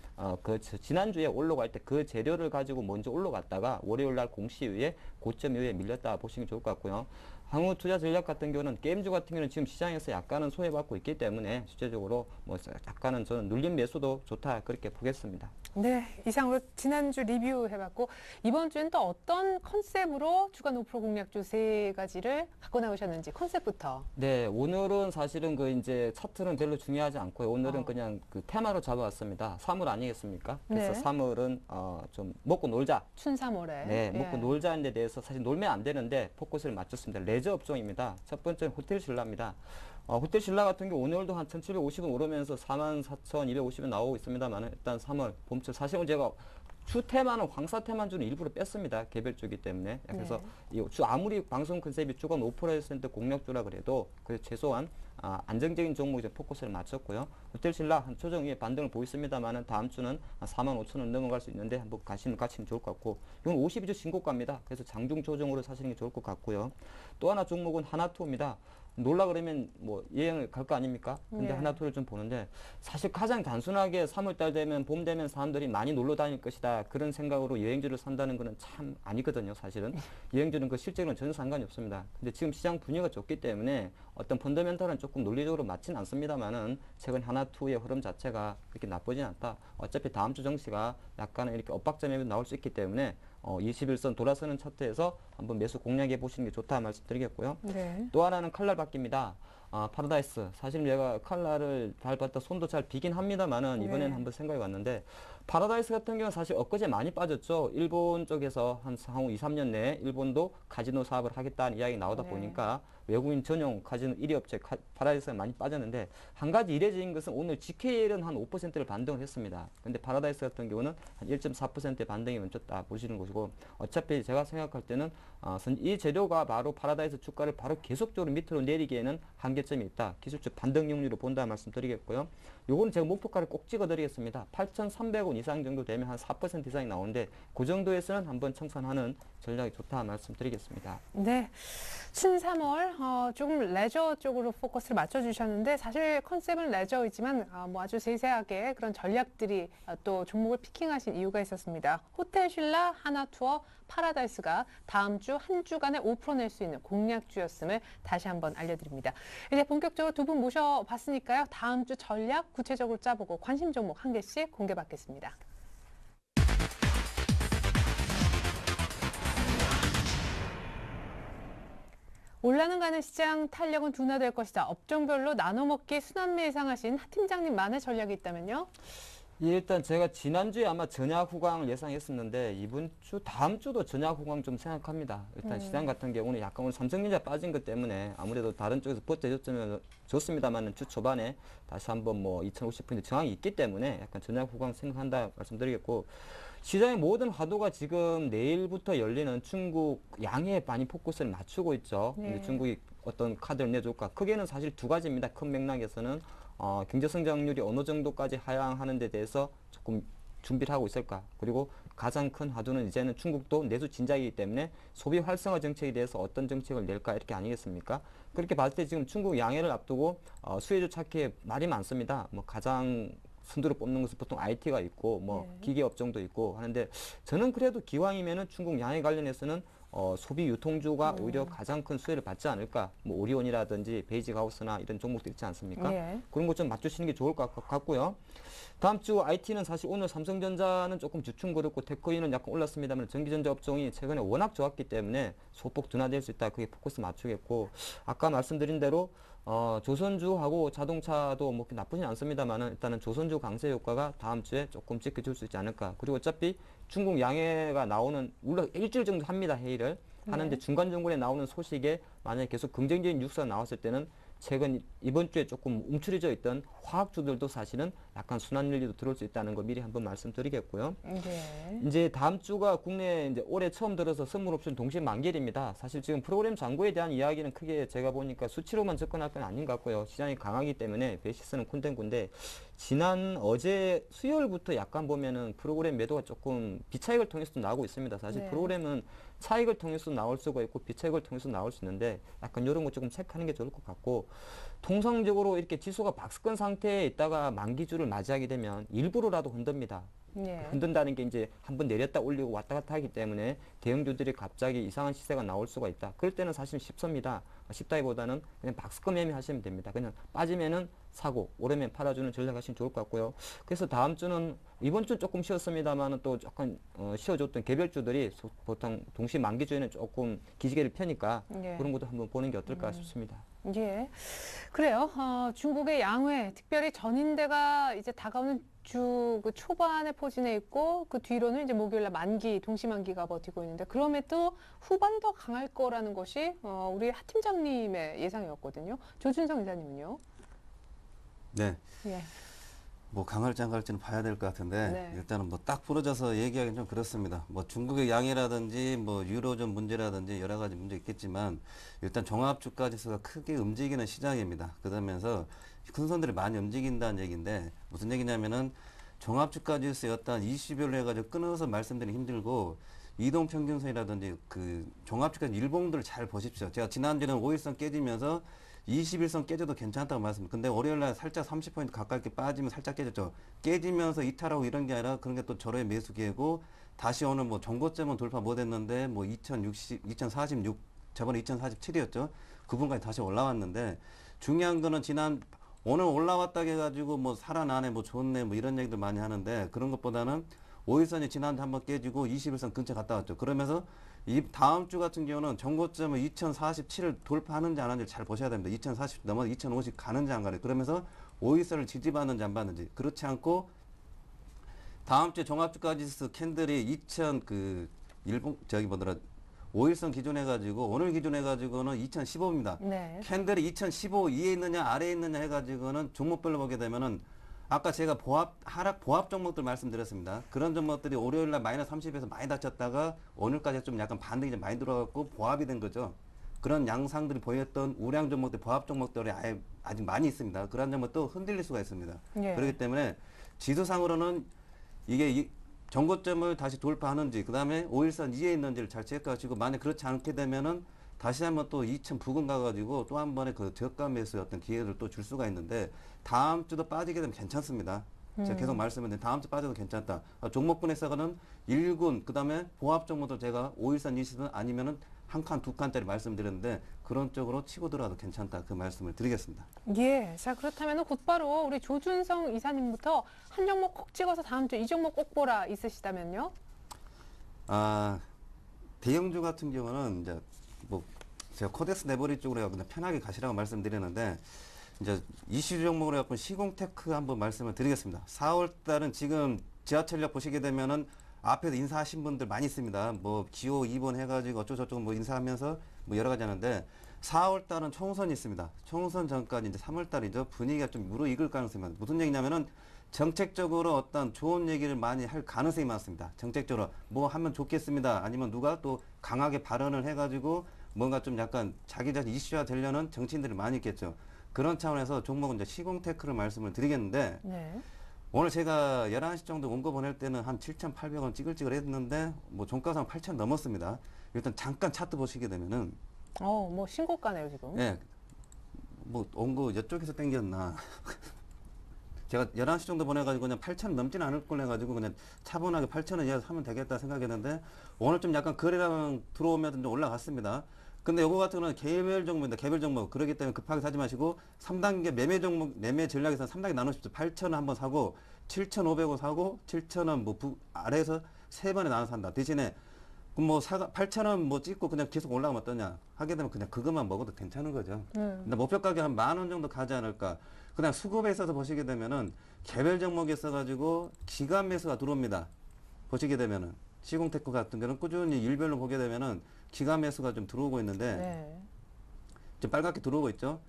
지난주에 올라갈 때 그 재료를 가지고 먼저 올라갔다가 월요일 날 공시 이후에 고점 이후에 밀렸다 보시면 좋을 것 같고요. 한국투자전략 같은 경우는 게임주 같은 경우는 지금 시장에서 약간은 소외받고 있기 때문에 실제적으로 뭐 약간은 저는 눌린 매수도 좋다 그렇게 보겠습니다. 네, 이상으로 지난주 리뷰해봤고 이번 주엔 또 어떤 컨셉으로 주간 5% 공략주 세 가지를 갖고 나오셨는지 컨셉부터. 네, 오늘은 사실은 그 이제 차트는 별로 중요하지 않고요. 오늘은 그냥 그 테마로 잡아왔습니다. 3월 아니겠습니까? 그래서 네. 3월은 좀 먹고 놀자. 춘삼월에. 네, 먹고 놀자는 데 대해서 사실 놀면 안 되는데 포커스를 맞췄습니다. 레저 업종입니다. 첫 번째는 호텔 신라입니다. 호텔 신라 같은 경우 오늘도 한 1750원 오르면서 44,250원 나오고 있습니다만 일단 3월 봄철 사실은 제가 주 테마는 황사 테마주는 일부러 뺐습니다. 개별주기 때문에. 그래서 이 주 아무리 방송 컨셉이 주간 5% 공략주라 그래도 그 최소한 안정적인 종목에 포커스를 맞췄고요. 호텔 신라 한 조정 위에 반등을 보였습니다만은 다음 주는 한 45,000원 넘어갈 수 있는데 한번 가시면 좋을 것 같고 이건 52주 신고가입니다. 그래서 장중 조정으로 사시는 게 좋을 것 같고요. 또 하나 종목은 하나투어입니다. 놀라 그러면 뭐 여행을 갈 거 아닙니까? 근데 네. 하나투어를 좀 보는데 사실 가장 단순하게 3월달 되면 봄 되면 사람들이 많이 놀러 다닐 것이다 그런 생각으로 여행주를 산다는 거는 참 아니거든요. 사실은 여행주는 그 실제로는 전혀 상관이 없습니다. 근데 지금 시장 분위기가 좋기 때문에 어떤 펀더멘탈은 조금 논리적으로 맞지는 않습니다만은 최근 하나투어의 흐름 자체가 그렇게 나쁘진 않다. 어차피 다음 주 정시가 약간은 이렇게 엇박점에 나올 수 있기 때문에 21선 돌아서는 차트에서 한번 매수 공략해 보시는 게 좋다 말씀드리겠고요. 네. 또 하나는 칼날 바뀝니다. 파라다이스. 사실 제가 칼날을 밟았다 손도 잘 비긴 합니다만은 이번에는 네. 한번 생각해 봤는데 파라다이스 같은 경우는 사실 엊그제 많이 빠졌죠. 일본 쪽에서 한 향후 2, 3년 내에 일본도 카지노 사업을 하겠다는 이야기 나오다 네. 보니까 외국인 전용 카지노 1위 업체 파라다이스가 많이 빠졌는데 한 가지 이례적인 것은 오늘 GKL은 한 5%를 반등을 했습니다. 근데 파라다이스 같은 경우는 한 1.4%의 반등이 멈췄다 보시는 것이고 어차피 제가 생각할 때는 이 재료가 바로 파라다이스 주가를 바로 계속적으로 밑으로 내리기에는 한계점이 있다. 기술적 반등용리로 본다 말씀드리겠고요. 요거는 제가 목표가를 꼭 찍어드리겠습니다. 8,300원 이상 정도 되면 한 4% 이상이 나오는데 그 정도에서는 한번 청산하는 전략이 좋다 말씀드리겠습니다. 네. 춘3월 조금 레저 쪽으로 포커스를 맞춰주셨는데 사실 컨셉은 레저이지만 뭐 아주 세세하게 그런 전략들이 또 종목을 피킹하신 이유가 있었습니다. 호텔 신라, 하나투어, 파라다이스가 다음 주 한 주간에 5% 낼 수 있는 공략주였음을 다시 한번 알려드립니다. 이제 본격적으로 두 분 모셔봤으니까요. 다음 주 전략 구체적으로 짜보고 관심 종목 한 개씩 공개받겠습니다. 올라는 가는 시장 탄력은 둔화될 것이다. 업종별로 나눠먹기 순환매 예상하신 하 팀장님만의 전략이 있다면요? 예, 일단 제가 지난주에 아마 전야 후광을 예상했었는데 이번 주 다음 주도 전야 후광 좀 생각합니다. 일단 시장 같은 경우는 약간 오늘 삼성전자 빠진 것 때문에 아무래도 다른 쪽에서 버텨줬으면 좋습니다만 주 초반에 다시 한번 뭐 2,050포인트 저항이 있기 때문에 약간 전야 후광 생각한다 말씀드리겠고 시장의 모든 화두가 지금 내일부터 열리는 중국 양해에 많이 포커스를 맞추고 있죠. 네. 근데 중국이 어떤 카드를 내줄까? 크게는 사실 두 가지입니다. 큰 맥락에서는 경제 성장률이 어느 정도까지 하향하는 데 대해서 조금 준비를 하고 있을까? 그리고 가장 큰 화두는 이제는 중국도 내수 진작이기 때문에 소비 활성화 정책에 대해서 어떤 정책을 낼까? 이렇게 아니겠습니까? 그렇게 봤을 때 지금 중국 양해를 앞두고 수혜주 찾기에 말이 많습니다. 뭐 가장 선두로 뽑는 것은 보통 IT가 있고 뭐 기계 업종도 있고 하는데 저는 그래도 기왕이면은 중국 양해 관련해서는 소비 유통주가 오히려 가장 큰 수혜를 받지 않을까. 뭐 오리온이라든지 베이직 하우스나 이런 종목들 있지 않습니까? 예. 그런 것 좀 맞추시는 게 좋을 것 같고요. 다음 주 IT는 사실 오늘 삼성전자는 조금 주춤거렸고 테크인은 약간 올랐습니다만 전기전자 업종이 최근에 워낙 좋았기 때문에 소폭 둔화될 수 있다. 그게 포커스 맞추겠고 아까 말씀드린 대로 조선주하고 자동차도 뭐 나쁘진 않습니다만은 일단은 조선주 강세 효과가 다음 주에 조금 지켜줄 수 있지 않을까. 그리고 어차피 중국 양해가 나오는 물론 일주일 정도 합니다. 회의를 하는데 중간 정권에 나오는 소식에 만약에 계속 긍정적인 뉴스가 나왔을 때는 최근 이번 주에 조금 움츠려져 있던 화학주들도 사실은 약간 순환 열리도 들어올 수 있다는 거 미리 한번 말씀드리겠고요. 네. 이제 다음 주가 국내 이제 올해 처음 들어서 선물 옵션 동시 만기일입니다. 사실 지금 프로그램 잔고에 대한 이야기는 크게 제가 보니까 수치로만 접근할 건 아닌 것 같고요. 시장이 강하기 때문에 베이시스는 콘텐츠인데 지난 어제 수요일부터 약간 보면은 프로그램 매도가 조금 비차익을 통해서도 나오고 있습니다. 사실 네. 프로그램은 차익을 통해서 나올 수가 있고 비차익을 통해서 나올 수 있는데 약간 이런 거 조금 체크하는 게 좋을 것 같고 통상적으로 이렇게 지수가 박스권 상태에 있다가 만기주를 맞이하게 되면 일부러라도 흔듭니다. 네. 흔든다는 게 이제 한번 내렸다 올리고 왔다 갔다 하기 때문에 대형주들이 갑자기 이상한 시세가 나올 수가 있다. 그럴 때는 사실 쉽습니다. 쉽다기보다는 그냥 박스권 매매하시면 됩니다. 그냥 빠지면은 사고 오르면 팔아주는 전략 하시면 좋을 것 같고요. 그래서 다음 주는 이번 주 조금 쉬었습니다만은 또 약간 쉬어줬던 개별주들이 보통 동시 만기주에는 조금 기지개를 펴니까 네. 그런 것도 한번 보는 게 어떨까 싶습니다. 예. 그래요. 중국의 양회, 특별히 전인대가 이제 다가오는 주 그 초반에 포진해 있고 그 뒤로는 이제 목요일날 만기, 동시 만기가 버티고 있는데 그럼에도 후반 더 강할 거라는 것이 우리 하 팀장님의 예상이었거든요. 조준성 이사님은요? 네. 예. 뭐 강할지 안 강할지는 봐야 될 것 같은데 네. 일단은 뭐 딱 부러져서 얘기하기는 좀 그렇습니다. 뭐 중국의 양이라든지 뭐 유로존 문제라든지 여러 가지 문제 있겠지만 일단 종합주가 지수가 크게 움직이는 시장입니다. 그러면서 큰 손들이 많이 움직인다는 얘기인데 무슨 얘기냐면은 종합주가 지수의 어떤 이슈별로 해가지고 끊어서 말씀드리기 힘들고 이동평균선이라든지 그 종합주가 일봉들을 잘 보십시오. 제가 지난주에는 5일선 깨지면서 21선 깨져도 괜찮다고 말씀드렸는데 근데 월요일날 살짝 30포인트 가까이 이렇게 빠지면 살짝 깨졌죠. 깨지면서 이탈하고 이런 게 아니라 그런 게 또 절호의 매수 기회고 다시 오늘 뭐 정고점은 돌파 못했는데 뭐 2046 저번에 2047이었죠. 그 부분까지 다시 올라왔는데 중요한 거는 오늘 올라왔다 해가지고 뭐 살아나네 뭐 좋네 뭐 이런 얘기들 많이 하는데 그런 것보다는 5일선이 지난주 한번 깨지고 21선 근처 갔다 왔죠. 그러면서 이 다음 주 같은 경우는 정고점을 2047을 돌파하는지 안 하는지 잘 보셔야 됩니다. 2040 넘어서 2050 가는지 안 가는지. 그러면서 5일선을 지지받는지 안 받는지. 그렇지 않고 다음 주에 종합주가지수 캔들이 5일선 기준해 가지고 오늘 기준해 가지고는 2015입니다. 네. 캔들이 2015 위에 있느냐 아래에 있느냐 해 가지고는 종목별로 보게 되면은 아까 제가 하락 보합 종목들 말씀드렸습니다. 그런 종목들이 월요일날 마이너스 30에서 많이 다쳤다가 오늘까지 좀 약간 반등이 좀 많이 들어갔고 보합이 된 거죠. 그런 양상들이 보였던 우량 종목들, 보합 종목들이 아직 많이 있습니다. 그런 종목도 흔들릴 수가 있습니다. 예. 그렇기 때문에 지수상으로는 이게 정고점을 다시 돌파하는지, 그 다음에 5일선 이에 있는지를 잘 체크하시고, 만약 그렇지 않게 되면은 다시 한번 또 2000 부근 가가지고 또 한 번의 그 저가 매수의 어떤 기회를 또 줄 수가 있는데, 다음 주도 빠지게 되면 괜찮습니다. 제가 계속 말씀드렸는데, 다음 주 빠져도 괜찮다. 종목분에서는 1군, 그 다음에 보합 종목도 제가 5일선 20선 아니면은 한 칸, 두 칸짜리 말씀드렸는데, 그런 쪽으로 치고 들어가도 괜찮다. 그 말씀을 드리겠습니다. 예. 자, 그렇다면 곧바로 우리 조준성 이사님부터 한 종목 콕 찍어서 다음 주 이 종목 꼭 보라 있으시다면요? 대형주 같은 경우는 이제 뭐 제가 코덱스 네버리 쪽으로 해서 그냥 편하게 가시라고 말씀드렸는데 이제 이슈 종목으로 해서 시공테크 한번 말씀을 드리겠습니다. 4월 달은 지금 지하철역 보시게 되면은 앞에서 인사하신 분들 많이 있습니다. 뭐 기호 2번 해가지고 어쩌고저쩌고 뭐 인사하면서 뭐 여러 가지 하는데 4월 달은 총선이 있습니다. 총선 전까지 이제 3월 달이죠. 분위기가 좀 무르익을 가능성이 많습니다. 무슨 얘기냐면은 정책적으로 어떤 좋은 얘기를 많이 할 가능성이 많습니다. 정책적으로 뭐 하면 좋겠습니다. 아니면 누가 또 강하게 발언을 해가지고 뭔가 좀 약간 자기 자신 이슈화 되려는 정치인들이 많이 있겠죠. 그런 차원에서 종목은 이제 시공테크를 말씀을 드리겠는데 네. 오늘 제가 11시 정도 원고 보낼 때는 한 7,800원 찌글찌글 했는데 뭐 종가상 8,000 넘었습니다. 일단 잠깐 차트 보시게 되면은 뭐 신고가네요, 지금. 예. 뭐 원고 이쪽에서 땡겼나. 제가 11시 정도 보내가지고 그냥 8,000 넘지는 않을 걸 해가지고 그냥 차분하게 8,000원 이하로 사면 되겠다 생각했는데 오늘 좀 약간 거래량 들어오면 좀 올라갔습니다. 근데 요거 같은 경우는 개별 종목입니다. 개별 종목. 그렇기 때문에 급하게 사지 마시고 3단계 매매 종목, 매매 전략에서 3단계 나누십시오. 8,000원 한번 사고 7,500원 사고 7,000원 뭐 아래에서 3번에 나눠 산다. 대신에 뭐 8,000원 뭐 찍고 그냥 계속 올라가면 어떠냐. 하게 되면 그냥 그것만 먹어도 괜찮은 거죠. 근데 목표 가격 한 10,000원 정도 가지 않을까. 그냥 수급에 있어서 보시게 되면은 개별 종목에 있어가지고 기간 매수가 들어옵니다. 보시게 되면은 시공테크 같은 경우는 꾸준히 일별로 보게 되면은 기간 매수가 좀 들어오고 있는데 네. 지금 빨갛게 들어오고 있죠.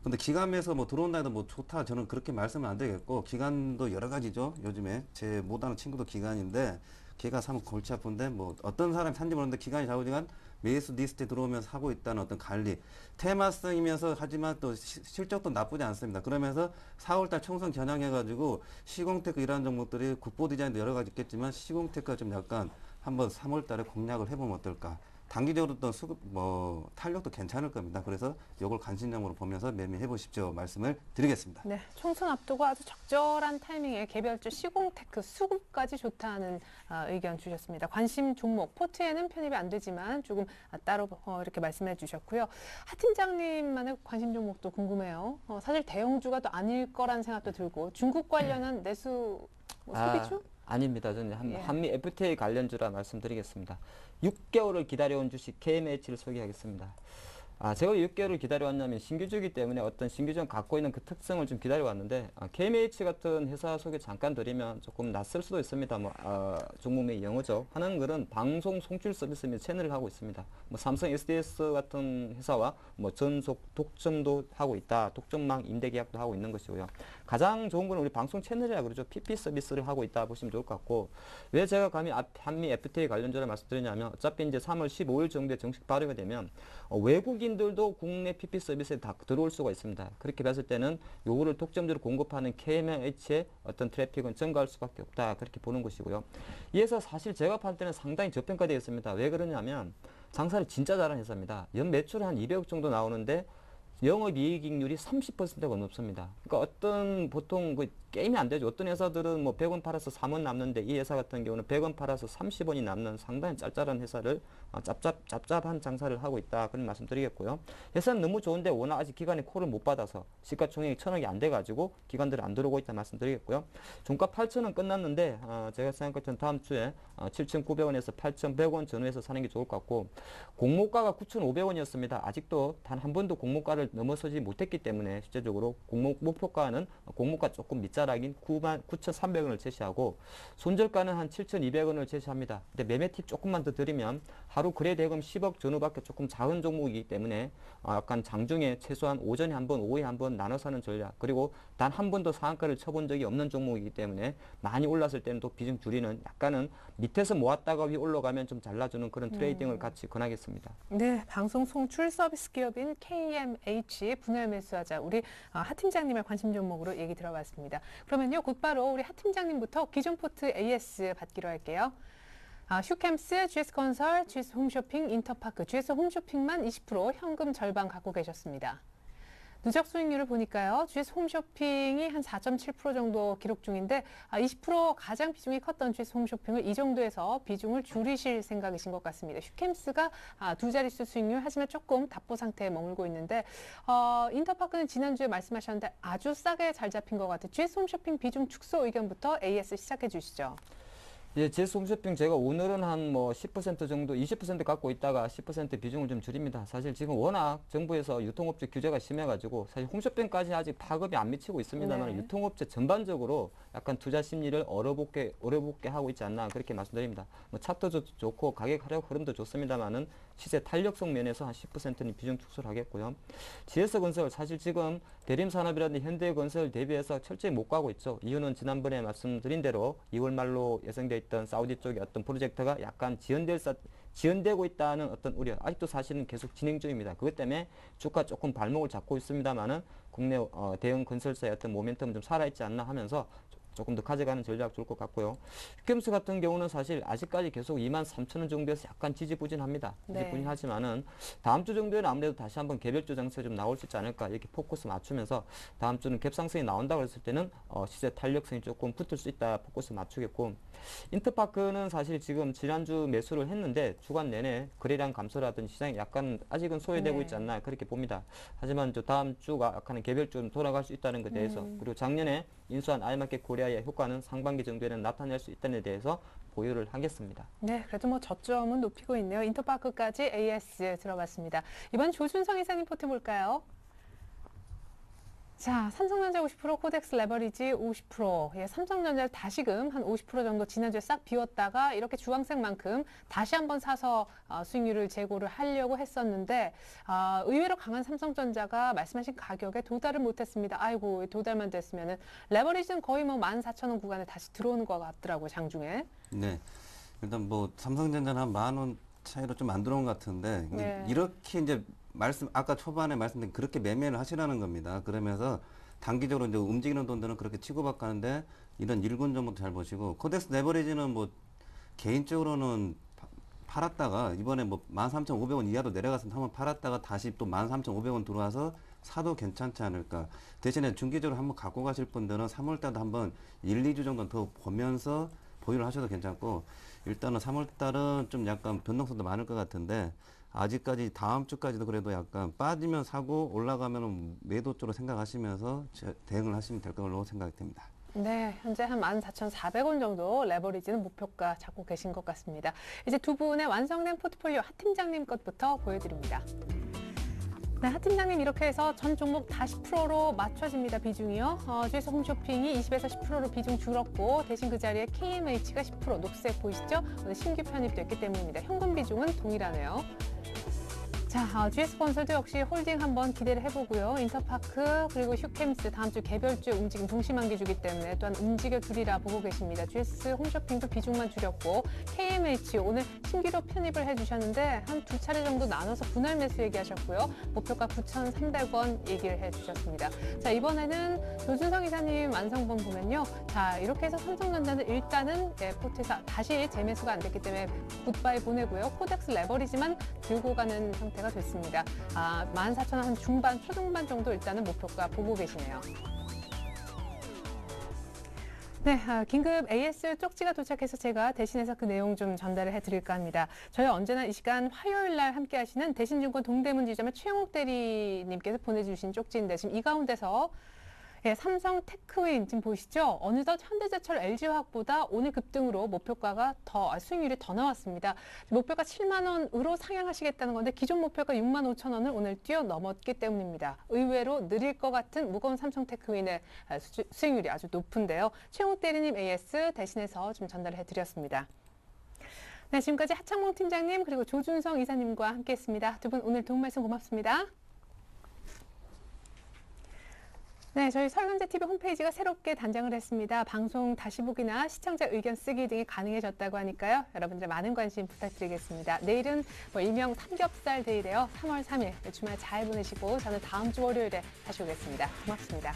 근데 기관에서 뭐 들어온다 해도 뭐 좋다 저는 그렇게 말씀은 안 드리겠고 기관도 여러 가지죠. 요즘에 제 못하는 친구도 기관인데 걔가 사면 골치 아픈데 뭐 어떤 사람이 산지 모르는데 기관이 좌우지간 매수 리스트에 들어오면서 하고 있다는 어떤 관리 테마성이면서 하지만 또 실적도 나쁘지 않습니다. 그러면서 4월달 총선 겨냥해가지고 시공테크 이러한 종목들이 국보 디자인도 여러 가지 있겠지만 시공테크가 좀 약간 한번 3월달에 공략을 해보면 어떨까. 단기적으로 또 수급 뭐 탄력도 괜찮을 겁니다. 그래서 이걸 관심점으로 보면서 매매해 보십시오 말씀을 드리겠습니다. 네, 총선 앞두고 아주 적절한 타이밍에 개별주 시공테크 수급까지 좋다는 의견 주셨습니다. 관심 종목 포트에는 편입이 안 되지만 조금 따로 이렇게 말씀해 주셨고요. 하 팀장님만의 관심 종목도 궁금해요. 사실 대형주가 또 아닐 거란 생각도 들고 중국 관련한 내수 소비주? 아닙니다. 저는 예. 한미 FTA 관련주라 말씀드리겠습니다. 6개월을 기다려온 주식 KMH를 소개하겠습니다. 제가 6개월을 기다려왔냐면 신규주기 때문에 어떤 신규주가 갖고 있는 그 특성을 좀 기다려왔는데 KMH 같은 회사 소개 잠깐 드리면 조금 낯설 수도 있습니다. 종목명이 영어죠. 하는 글은 방송 송출 서비스 및 채널을 하고 있습니다. 삼성 SDS 같은 회사와 전속 독점도 하고 있다. 독점망 임대 계약도 하고 있는 것이고요. 가장 좋은 건 우리 방송 채널이라 그러죠. PP 서비스를 하고 있다 보시면 좋을 것 같고 왜 제가 감히 한미 FTA 관련주를 말씀드리냐면 어차피 이제 3월 15일 정도에 정식 발효가 되면 외국인들도 국내 PP 서비스에 다 들어올 수가 있습니다. 그렇게 봤을 때는 요거를 독점적으로 공급하는 KMH의 어떤 트래픽은 증가할 수밖에 없다. 그렇게 보는 것이고요. 이 회사 사실 제가 팔 때는 상당히 저평가되어 있습니다. 왜 그러냐면 장사를 진짜 잘하는 회사입니다. 연 매출이 한 200억 정도 나오는데 영업이익률이 30%가 넘습니다. 그러니까 보통 게임이 안 되죠. 어떤 회사들은 100원 팔아서 3원 남는데 이 회사 같은 경우는 100원 팔아서 30원이 남는 상당히 짭짤한 회사를 짭짭한 장사를 하고 있다. 그런 말씀 드리겠고요. 회사는 너무 좋은데 워낙 아직 기관이 콜을 못 받아서 시가총액이 1,000억이 안 돼가지고 기관들이 안 들어오고 있다 말씀 드리겠고요. 종가 8,000원 끝났는데 제가 생각할 때는 다음 주에 7,900원에서 8,100원 전후에서 사는 게 좋을 것 같고 공모가가 9,500원이었습니다. 아직도 단 한 번도 공모가를 넘어서지 못했기 때문에 실제적으로 목표가는 공모가 조금 밑자락인 9,300원을 제시하고 손절가는 한 7,200원을 제시합니다. 근데 매매 팁 조금만 더 드리면 하루 거래 대금 10억 전후밖에 조금 작은 종목이기 때문에 약간 장중에 최소한 오전에 한 번, 오후에 한 번 나눠 사는 전략 그리고 단 한 번도 상한가를 쳐본 적이 없는 종목이기 때문에 많이 올랐을 때는 또 비중 줄이는 약간은 밑에서 모았다가 위에 올라가면 좀 잘라주는 그런 트레이딩을 같이 권하겠습니다. 네, 방송 송출 서비스 기업인 KMH 분할 매수하자 우리 하 팀장님의 관심 종목으로 얘기 들어봤습니다. 그러면요, 곧바로 우리 하 팀장님부터 기존 포트 AS 받기로 할게요. 휴캠스, GS건설, GS홈쇼핑, 인터파크, GS홈쇼핑만 20% 현금 절반 갖고 계셨습니다. 누적 수익률을 보니까요. GS홈쇼핑이 한 4.7% 정도 기록 중인데 20% 가장 비중이 컸던 GS홈쇼핑을 이 정도에서 비중을 줄이실 생각이신 것 같습니다. 휴캠스가 두 자릿수 수익률 하지만 조금 답보 상태에 머물고 있는데 인터파크는 지난주에 말씀하셨는데 아주 싸게 잘 잡힌 것 같아요. GS홈쇼핑 비중 축소 의견부터 AS 시작해 주시죠. 예, GS홈쇼핑 제가 오늘은 한 10% 정도, 20% 갖고 있다가 10% 비중을 좀 줄입니다. 사실 지금 워낙 정부에서 유통업체 규제가 심해가지고 사실 홈쇼핑까지 아직 파급이 안 미치고 있습니다만 네. 유통업체 전반적으로 약간 투자 심리를 어려붙게 하고 있지 않나 그렇게 말씀드립니다. 차트도 좋고 가격 하락 흐름도 좋습니다만은 시세 탄력성 면에서 한 10%는 비중 축소를 하겠고요. GS건설 사실 지금 대림산업이라든지 현대건설 대비해서 철저히 못 가고 있죠. 이유는 지난번에 말씀드린 대로 2월 말로 예상되어 있던 사우디 쪽의 어떤 프로젝트가 약간 지연되고 있다는 어떤 우려, 아직도 사실은 계속 진행 중입니다. 그것 때문에 주가 조금 발목을 잡고 있습니다만은 국내 대형 건설사의 어떤 모멘텀은 좀 살아있지 않나 하면서 조금 더 가져가는 전략 좋을 것 같고요. 휴캠스 같은 경우는 사실 아직까지 계속 23,000원 정도에서 약간 지지부진합니다. 지지부진하지만은 다음 주 정도에는 아무래도 다시 한번 개별주 장세 좀 나올 수 있지 않을까 이렇게 포커스 맞추면서 다음 주는 갭상승이 나온다고 했을 때는 시세 탄력성이 조금 붙을 수 있다 포커스 맞추겠고 인터파크는 사실 지금 지난주 매수를 했는데 주간 내내 거래량 감소라든지 시장이 약간 아직은 소외되고 있지 않나 그렇게 봅니다. 하지만 저 다음 주가 약간은 개별주로 돌아갈 수 있다는 것에 대해서 그리고 작년에 인수한 아이마켓 코리아의 효과는 상반기 정도에는 나타낼 수 있다는 데 대해서 보유를 하겠습니다. 네, 그래도 저점은 높이고 있네요. 인터파크까지 AS 들어봤습니다. 이번 조준성 이사님 포트 볼까요? 자, 삼성전자 50%, 코덱스 레버리지 50%. 예, 삼성전자 다시금 한 50% 정도 지난주에 싹 비웠다가 이렇게 주황색만큼 다시 한번 사서 수익률을 제고를 하려고 했었는데 의외로 강한 삼성전자가 말씀하신 가격에 도달을 못했습니다. 아이고, 도달만 됐으면은 레버리지는 거의 뭐 14,000원 구간에 다시 들어오는 것 같더라고요, 장중에. 네. 일단 뭐 삼성전자는 한 10,000원 차이로 좀 안 들어온 것 같은데 근데 네. 이렇게 이제 아까 초반에 말씀드린 그렇게 매매를 하시라는 겁니다. 그러면서 단기적으로 이제 움직이는 돈들은 그렇게 치고받고 하는데 이런 일군 정도 잘 보시고 코덱스 레버리지는 뭐 개인적으로는 팔았다가 이번에 뭐 13,500원 이하도 내려갔으면 한번 팔았다가 다시 또 13,500원 들어와서 사도 괜찮지 않을까. 대신에 중기적으로 한번 갖고 가실 분들은 3월달도 한번 1, 2주 정도 더 보면서 보유를 하셔도 괜찮고 일단은 3월달은 좀 약간 변동성도 많을 것 같은데 아직까지 다음 주까지도 그래도 약간 빠지면 사고 올라가면 매도 쪽으로 생각하시면서 대응을 하시면 될 걸로 생각이 됩니다. 네, 현재 한 14,400원 정도 레버리지는 목표가 잡고 계신 것 같습니다. 이제 두 분의 완성된 포트폴리오 하 팀장님 것부터 보여드립니다. 네, 하 팀장님 이렇게 해서 전 종목 다 10%로 맞춰집니다. 비중이요. GS 홈쇼핑이 20에서 10%로 비중 줄었고 대신 그 자리에 KMH가 10% 녹색 보이시죠? 오늘 신규 편입됐기 때문입니다. 현금 비중은 동일하네요. 자, GS건설도 역시 홀딩 한번 기대를 해보고요. 인터파크 그리고 휴캠스 다음 주 개별주의 움직임 동심한 기주기 때문에 또한 움직여 주리라 보고 계십니다. GS 홈쇼핑도 비중만 줄였고 KMH 오늘 신규로 편입을 해주셨는데 한 두 차례 정도 나눠서 분할 매수 얘기하셨고요. 목표가 9,300원 얘기를 해주셨습니다. 자, 이번에는 조준성 이사님 완성본 보면요. 자, 이렇게 해서 삼성전자는 일단은 포트에서 다시 재매수가 안 됐기 때문에 굿바이 보내고요. 코덱스 레버리지만 들고 가는 형태가 됐습니다. 14,000원 한 중반, 초중반 정도 일단은 목표가 보고 계시네요. 네, 긴급 AS 쪽지가 도착해서 제가 대신해서 그 내용 좀 전달을 해드릴까 합니다. 저희 언제나 이 시간 화요일 날 함께 하시는 대신증권 동대문 지점의 최영욱 대리님께서 보내주신 쪽지인데 지금 이 가운데서 삼성 테크윈 지금 보이시죠? 어느덧 현대제철 LG화학보다 오늘 급등으로 목표가가 수익률이 더 나왔습니다. 목표가 7만 원으로 상향하시겠다는 건데 기존 목표가 6만 5천 원을 오늘 뛰어넘었기 때문입니다. 의외로 느릴 것 같은 무거운 삼성 테크윈의 수익률이 아주 높은데요. 최홍욱 대리님 AS 대신해서 좀 전달을 해드렸습니다. 네, 지금까지 하창봉 팀장님 그리고 조준성 이사님과 함께했습니다. 두 분 오늘 도움 말씀 고맙습니다. 네, 저희 설경제TV 홈페이지가 새롭게 단장을 했습니다. 방송 다시 보기나 시청자 의견 쓰기 등이 가능해졌다고 하니까요. 여러분들 많은 관심 부탁드리겠습니다. 내일은 일명 삼겹살 데이래요. 3월 3일 주말 잘 보내시고 저는 다음 주 월요일에 다시 오겠습니다. 고맙습니다.